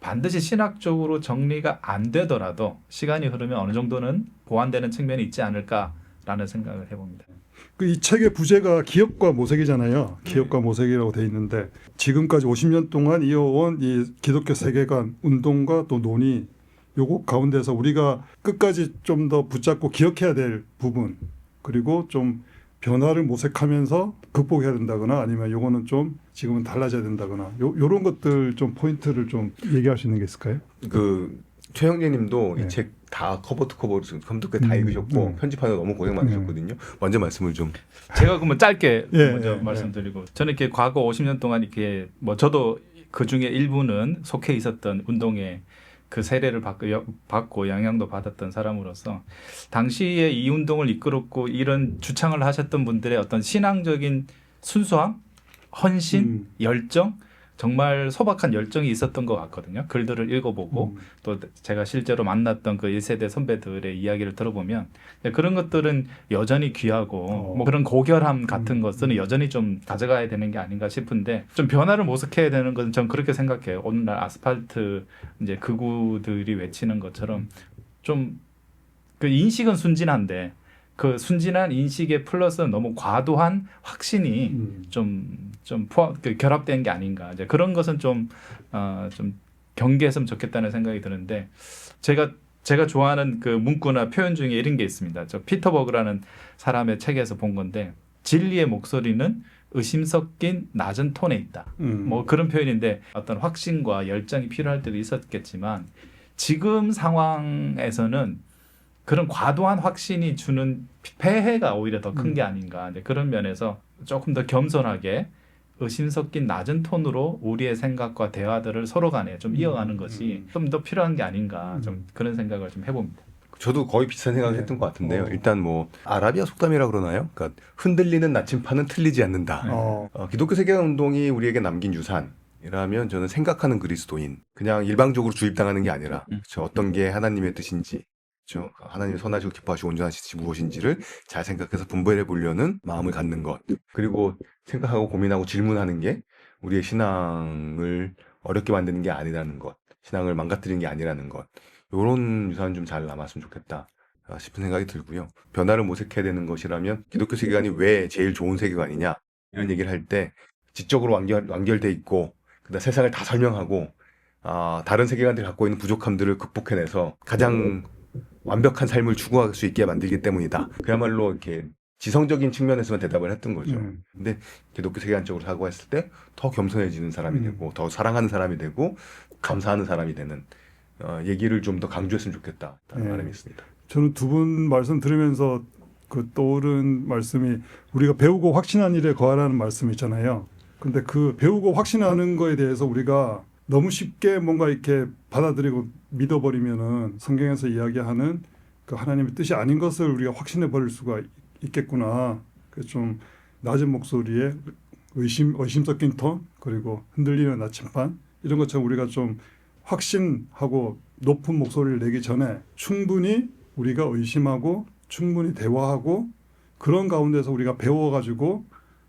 [SPEAKER 2] 반드시 신학적으로 정리가 안 되더라도 시간이 흐르면 어느 정도는 보완되는 측면이 있지 않을까라는 생각을 해봅니다.
[SPEAKER 1] 이 책의 부제가 기업과 모색이잖아요. 기업과 모색이라고 돼 있는데 지금까지 50년 동안 이어온 이 기독교 세계관 운동과 또 논의 요거 가운데서 우리가 끝까지 좀 더 붙잡고 기억해야 될 부분 그리고 좀 변화를 모색하면서 극복해야 된다거나 아니면 요거는 좀 지금은 달라져야 된다거나 요런 것들 좀 포인트를 좀 얘기할 수 있는 게 있을까요?
[SPEAKER 3] 그 최영재님도 이 책 다 커버 투 커버 검토까지 다 읽으셨고 편집하느라 너무 고생 많으셨거든요. 먼저 말씀을 좀
[SPEAKER 2] 제가 그러면 짧게 먼저 말씀드리고 저는 이렇게 과거 50년 동안 이렇게 뭐 저도 그 중에 일부는 속해 있었던 운동에 그 세례를 받고 영향도 받았던 사람으로서 당시에 이 운동을 이끌었고 이런 주창을 하셨던 분들의 어떤 신앙적인 순수함, 헌신, 열정 정말 소박한 열정이 있었던 것 같거든요. 글들을 읽어보고 또 제가 실제로 만났던 그 1세대 선배들의 이야기를 들어보면 그런 것들은 여전히 귀하고 뭐 그런 고결함 같은 것은 여전히 좀 가져가야 되는 게 아닌가 싶은데 좀 변화를 모색해야 되는 것은 전 그렇게 생각해요. 오늘날 아스팔트 이제 극우들이 외치는 것처럼 좀 그 인식은 순진한데 그 순진한 인식에 플러스 너무 과도한 확신이 좀 결합된 게 아닌가. 이제 그런 것은 좀 경계했으면 좋겠다는 생각이 드는데 제가 좋아하는 그 문구나 표현 중에 이런 게 있습니다. 저 피터 버그라는 사람의 책에서 본 건데 진리의 목소리는 의심 섞인 낮은 톤에 있다. 뭐 그런 표현인데 어떤 확신과 열정이 필요할 때도 있었겠지만 지금 상황에서는 그런 과도한 확신이 주는 폐해가 오히려 더 큰 게 아닌가. 그런 면에서 조금 더 겸손하게 의심 섞인 낮은 톤으로 우리의 생각과 대화들을 서로 간에 좀 이어가는 것이 좀 더 필요한 게 아닌가 좀 그런 생각을 좀 해봅니다.
[SPEAKER 3] 저도 거의 비슷한 생각을
[SPEAKER 1] 네.
[SPEAKER 3] 했던 것 같은데요. 일단 뭐 아라비아 속담이라 그러나요? 그러니까 흔들리는 나침판은 틀리지 않는다. 기독교 세계관 운동이 우리에게 남긴 유산이라면 저는 생각하는 그리스도인, 그냥 일방적으로 주입당하는 게 아니라 그렇죠? 어떤 게 하나님의 뜻인지, 그렇죠? 하나님의 선하시고 기뻐하시고 온전하신 뜻이 무엇인지를 잘 생각해서 분별해 보려는 마음을 갖는 것, 그리고 생각하고 고민하고 질문하는 게 우리의 신앙을 어렵게 만드는 게 아니라는 것, 신앙을 망가뜨리는 게 아니라는 것, 이런 유산은 좀 잘 남았으면 좋겠다 싶은 생각이 들고요. 변화를 모색해야 되는 것이라면 기독교 세계관이 왜 제일 좋은 세계관이냐 이런 얘기를 할 때 지적으로 완결돼 있고 그다음 세상을 다 설명하고 다른 세계관들이 갖고 있는 부족함들을 극복해내서 가장 완벽한 삶을 추구할 수 있게 만들기 때문이다. 그야말로 이렇게 지성적인 측면에서만 대답을 했던 거죠. 근데 기독교 세계관적으로 사고했을 때 더 겸손해지는 사람이 되고 더 사랑하는 사람이 되고 감사하는 사람이 되는 얘기를 좀 더 강조했으면 좋겠다라는 바람이 있습니다.
[SPEAKER 1] 저는 두 분 말씀 들으면서 그 떠오른 말씀이 우리가 배우고 확신한 일에 거하라는 말씀 있잖아요. 근데 그 배우고 확신하는 거에 대해서 우리가 너무 쉽게 뭔가 이렇게 받아들이고 믿어버리면은 성경에서 이야기하는 그 하나님의 뜻이 아닌 것을 우리가 확신해 버릴 수가 있겠구나. 그래서 좀 낮은 목소리에 의심 섞인 톤 그리고 흔들리는 나침반 이런 것처럼 우리가 좀 확신하고 높은 목소리를 내기 전에 충분히 우리가 의심하고 충분히 대화하고 그런 가운데서 우리가 배워가지고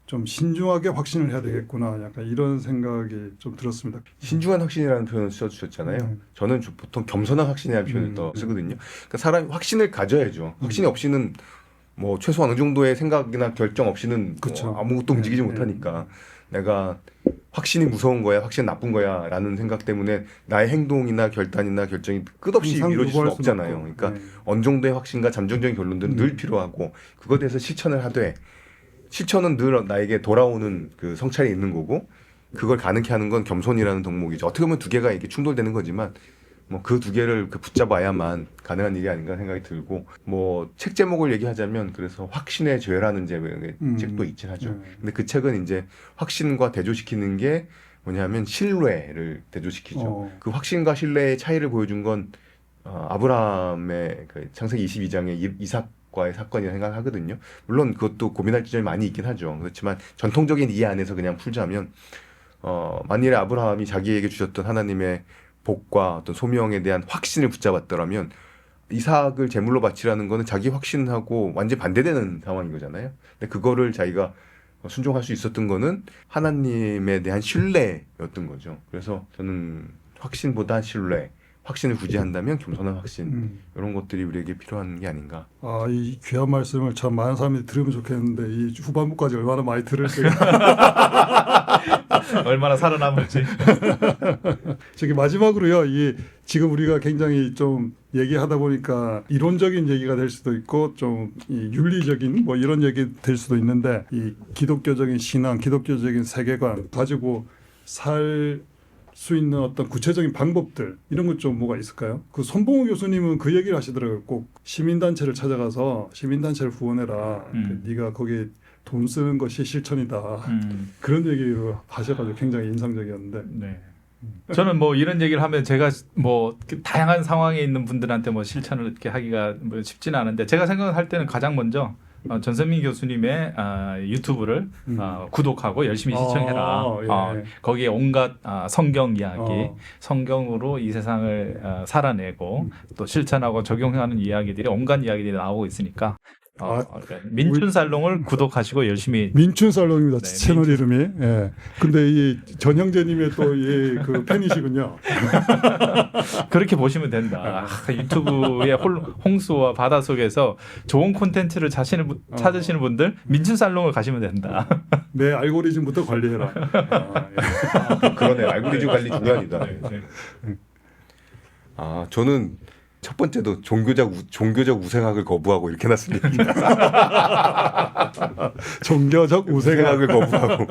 [SPEAKER 1] 좀 신중하게 확신을 해야 되겠구나. 약간 이런 생각이 좀 들었습니다.
[SPEAKER 3] 신중한 확신이라는 표현을 써주셨잖아요. 저는 보통 겸손한 확신이라는 표현을 더 쓰거든요. 그러니까 사람이 확신을 가져야죠. 확신이 없이는 뭐 최소한 어느 정도의 생각이나 결정 없이는 뭐 아무것도 움직이지 못하니까 내가 확신이 무서운 거야, 확신이 나쁜 거야 라는 생각 때문에 나의 행동이나 결단이나 결정이 끝없이 이루어질 수는 없잖아요. 그러니까 어느 정도의 확신과 잠정적인 결론들은 늘 필요하고 그것에 대해서 실천을 하되 실천은 늘 나에게 돌아오는 그 성찰이 있는 거고 그걸 가능케 하는 건 겸손이라는 덕목이죠. 어떻게 보면 두 개가 이렇게 충돌되는 거지만 뭐 그 두 개를 붙잡아야만 가능한 일이 아닌가 생각이 들고 뭐 책 제목을 얘기하자면 그래서 확신의 죄라는 제목의 책도 있긴 하죠. 근데 그 책은 이제 확신과 대조시키는 게 뭐냐면 신뢰를 대조시키죠. 그 확신과 신뢰의 차이를 보여준 건 아브라함의 그 창세기 22장의 이삭과의 사건이라 생각하거든요. 물론 그것도 고민할 지점이 많이 있긴 하죠. 그렇지만 전통적인 이해 안에서 그냥 풀자면 만일에 아브라함이 자기에게 주셨던 하나님의 복과 어떤 소명에 대한 확신을 붙잡았더라면 이삭을 제물로 바치라는 거는 자기 확신하고 완전 반대되는 상황인 거잖아요. 근데 그거를 자기가 순종할 수 있었던 거는 하나님에 대한 신뢰였던 거죠. 그래서 저는 확신보다 신뢰, 확신을 굳이 한다면 겸손한 확신 이런 것들이 우리에게 필요한 게 아닌가.
[SPEAKER 1] 이 귀한 말씀을 참 많은 사람들이 들으면 좋겠는데 이 후반부까지 얼마나 많이 들을지
[SPEAKER 2] 얼마나 살아남을지.
[SPEAKER 1] 저기 마지막으로요. 지금 우리가 굉장히 좀 얘기하다 보니까 이론적인 얘기가 될 수도 있고 좀 윤리적인 뭐 이런 얘기 될 수도 있는데 이 기독교적인 신앙, 기독교적인 세계관 가지고 살 수 있는 어떤 구체적인 방법들 이런 것 좀 뭐가 있을까요? 그 손봉우 교수님은 그 얘기를 하시더라고요. 꼭 시민단체를 찾아가서 시민단체를 후원해라. 네가 거기 돈 쓰는 것이 실천이다. 그런 얘기를 하셔가지고 굉장히 인상적이었는데.
[SPEAKER 2] 네. 저는 뭐 이런 얘기를 하면 제가 뭐 다양한 상황에 있는 분들한테 뭐 실천을 이렇게 하기가 뭐 쉽지는 않은데 제가 생각할 때는 가장 먼저 전선민 교수님의 유튜브를 구독하고 열심히 시청해라.
[SPEAKER 1] 예.
[SPEAKER 2] 거기에 온갖 성경 이야기, 성경으로 이 세상을 살아내고 또 실천하고 적용하는 이야기들이 온갖 이야기들이 나오고 있으니까 그러니까 민춘살롱을 구독하시고 열심히.
[SPEAKER 1] 민춘살롱입니다.
[SPEAKER 2] 네,
[SPEAKER 1] 채널 이름이. 예. 근데 이 전형재님의 또 그 팬이시군요.
[SPEAKER 2] 그렇게 보시면 된다. 유튜브의 홍수와 바다 속에서 좋은 콘텐츠를 찾으시는 분들 민춘살롱을 가시면 된다.
[SPEAKER 1] 내 알고리즘부터 관리해라.
[SPEAKER 3] 그러네요. 알고리즘 관리 중요합니다.
[SPEAKER 2] 네.
[SPEAKER 3] 저는 첫 번째도 종교적 우생학을 거부하고 이렇게 놨습니다.
[SPEAKER 1] 종교적 우생학을
[SPEAKER 3] 거부하고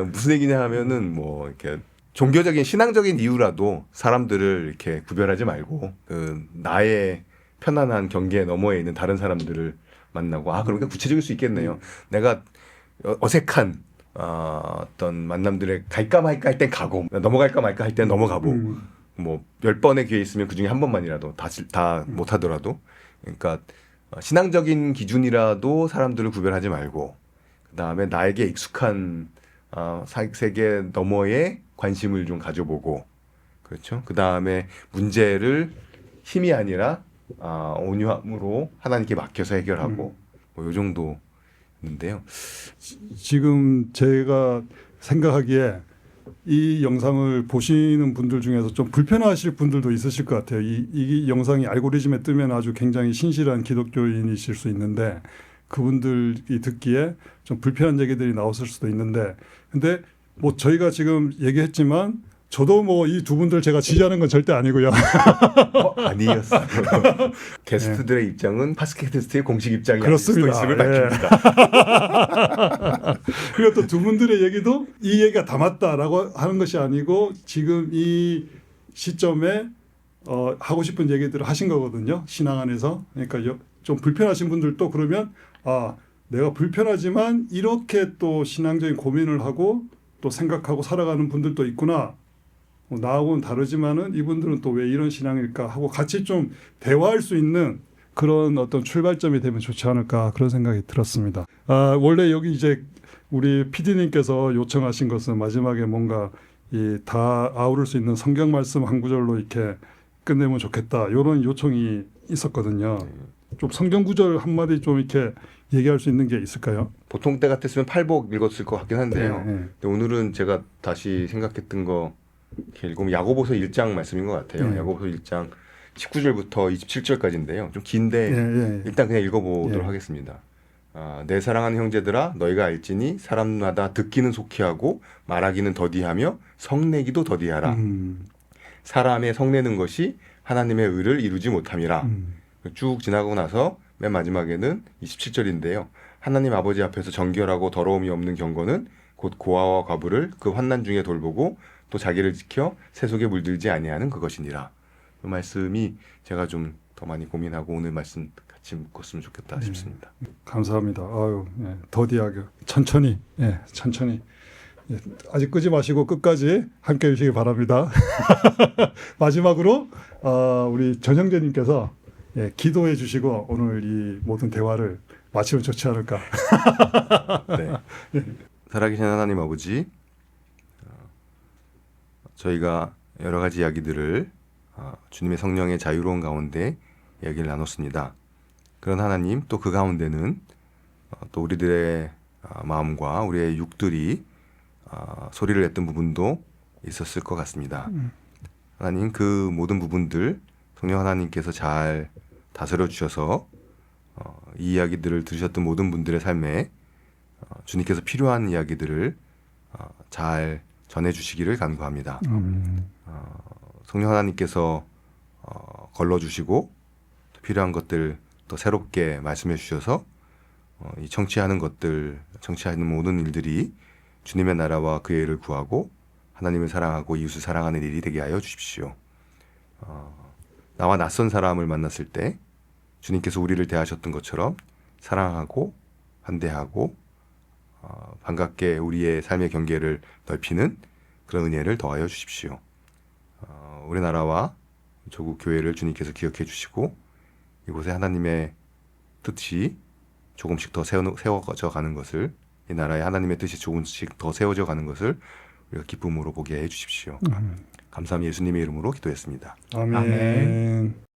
[SPEAKER 3] 무슨 얘기냐 하면은 뭐 이렇게 종교적인 신앙적인 이유라도 사람들을 이렇게 구별하지 말고 나의 편안한 경계 너머에 있는 다른 사람들을 만나고 그러니까 구체적일 수 있겠네요. 내가 어색한 어떤 만남들에 갈까 말까 할 땐 가고 넘어갈까 말까 할 땐 넘어가고 뭐 10번의 기회 있으면 그중에 한 번만이라도 다 못하더라도 그러니까 신앙적인 기준이라도 사람들을 구별하지 말고 그다음에 나에게 익숙한 세계 너머의 관심을 좀 가져보고 그렇죠. 그다음에 문제를 힘이 아니라 온유함으로 하나님께 맡겨서 해결하고 뭐 요 정도인데요.
[SPEAKER 1] 지금 제가 생각하기에 이 영상을 보시는 분들 중에서 좀 불편하실 분들도 있으실 것 같아요. 이 영상이 알고리즘에 뜨면 아주 굉장히 신실한 기독교인이실 수 있는데 그분들이 듣기에 좀 불편한 얘기들이 나왔을 수도 있는데 근데 뭐 저희가 지금 얘기했지만 저도 뭐 이 두 분들 제가 지지하는 건 절대 아니고요.
[SPEAKER 3] 아니었어요. 게스트들의 입장은 팟캐스트의 공식 입장이 아닐 수도
[SPEAKER 1] 그렇습니다.
[SPEAKER 3] 있음을
[SPEAKER 1] 예.
[SPEAKER 3] 밝힙니다.
[SPEAKER 1] 그리고 또 두 분들의 얘기도 이 얘기가 다 맞다라고 하는 것이 아니고 지금 이 시점에 하고 싶은 얘기들을 하신 거거든요. 신앙 안에서. 그러니까 좀 불편하신 분들도 그러면 내가 불편하지만 이렇게 또 신앙적인 고민을 하고 또 생각하고 살아가는 분들도 있구나. 나하고는 다르지만은 이분들은 또 왜 이런 신앙일까 하고 같이 좀 대화할 수 있는 그런 어떤 출발점이 되면 좋지 않을까 그런 생각이 들었습니다. 원래 여기 이제 우리 PD님께서 요청하신 것은 마지막에 뭔가 다 아우를 수 있는 성경 말씀 한 구절로 이렇게 끝내면 좋겠다 이런 요청이 있었거든요. 좀 성경 구절 한마디 좀 이렇게 얘기할 수 있는 게 있을까요?
[SPEAKER 3] 보통 때 같았으면 팔복 읽었을 것 같긴 한데요.
[SPEAKER 1] 네.
[SPEAKER 3] 근데 오늘은 제가 다시 생각했던 거 이렇게 읽으면 야고보서 1장 말씀인 것 같아요.
[SPEAKER 1] 네.
[SPEAKER 3] 야고보서 1장 19절부터 27절까지인데요. 좀 긴데 일단 그냥 읽어보도록 하겠습니다. 내 사랑하는 형제들아 너희가 알지니 사람마다 듣기는 속히 하고 말하기는 더디하며 성내기도 더디하라. 사람의 성내는 것이 하나님의 의를 이루지 못함이라. 쭉 지나고 나서 맨 마지막에는 27절인데요. 하나님 아버지 앞에서 정결하고 더러움이 없는 경건은 곧 고아와 과부를 그 환난 중에 돌보고 또 자기를 지켜 세속에 물들지 아니하는 그것이니라. 그 말씀이 제가 좀 더 많이 고민하고 오늘 말씀 같이 묶었으면 좋겠다 싶습니다.
[SPEAKER 1] 감사합니다. 더디하게 천천히 천천히 아직 끄지 마시고 끝까지 함께 해주시기 바랍니다. 마지막으로 우리 전형재님께서 기도해 주시고 오늘 이 모든 대화를 마치면 좋지 않을까.
[SPEAKER 3] 네. 살아계신 하나님 아버지, 저희가 여러 가지 이야기들을 주님의 성령의 자유로운 가운데 이야기를 나눴습니다. 그런 하나님, 또 그 가운데는 또 우리들의 마음과 우리의 육들이 소리를 냈던 부분도 있었을 것 같습니다. 하나님, 그 모든 부분들 성령 하나님께서 잘 다스려 주셔서 이 이야기들을 들으셨던 모든 분들의 삶에 주님께서 필요한 이야기들을 잘 전해주시기를 간구합니다. 성령 하나님께서 걸러주시고 필요한 것들 또 새롭게 말씀해 주셔서 이 청취하는 것들, 청취하는 모든 일들이 주님의 나라와 그의 일을 구하고 하나님을 사랑하고 이웃을 사랑하는 일이 되게 하여 주십시오. 나와 낯선 사람을 만났을 때 주님께서 우리를 대하셨던 것처럼 사랑하고 환대하고 반갑게 우리의 삶의 경계를 넓히는 그런 은혜를 더하여 주십시오. 우리나라와 조국 교회를 주님께서 기억해 주시고 이곳에 하나님의 뜻이 조금씩 더 세워져 가는 것을, 이 나라에 하나님의 뜻이 조금씩 더 세워져 가는 것을 우리가 기쁨으로 보게 해 주십시오. 감사합니다. 예수님의 이름으로 기도했습니다.
[SPEAKER 1] 아멘.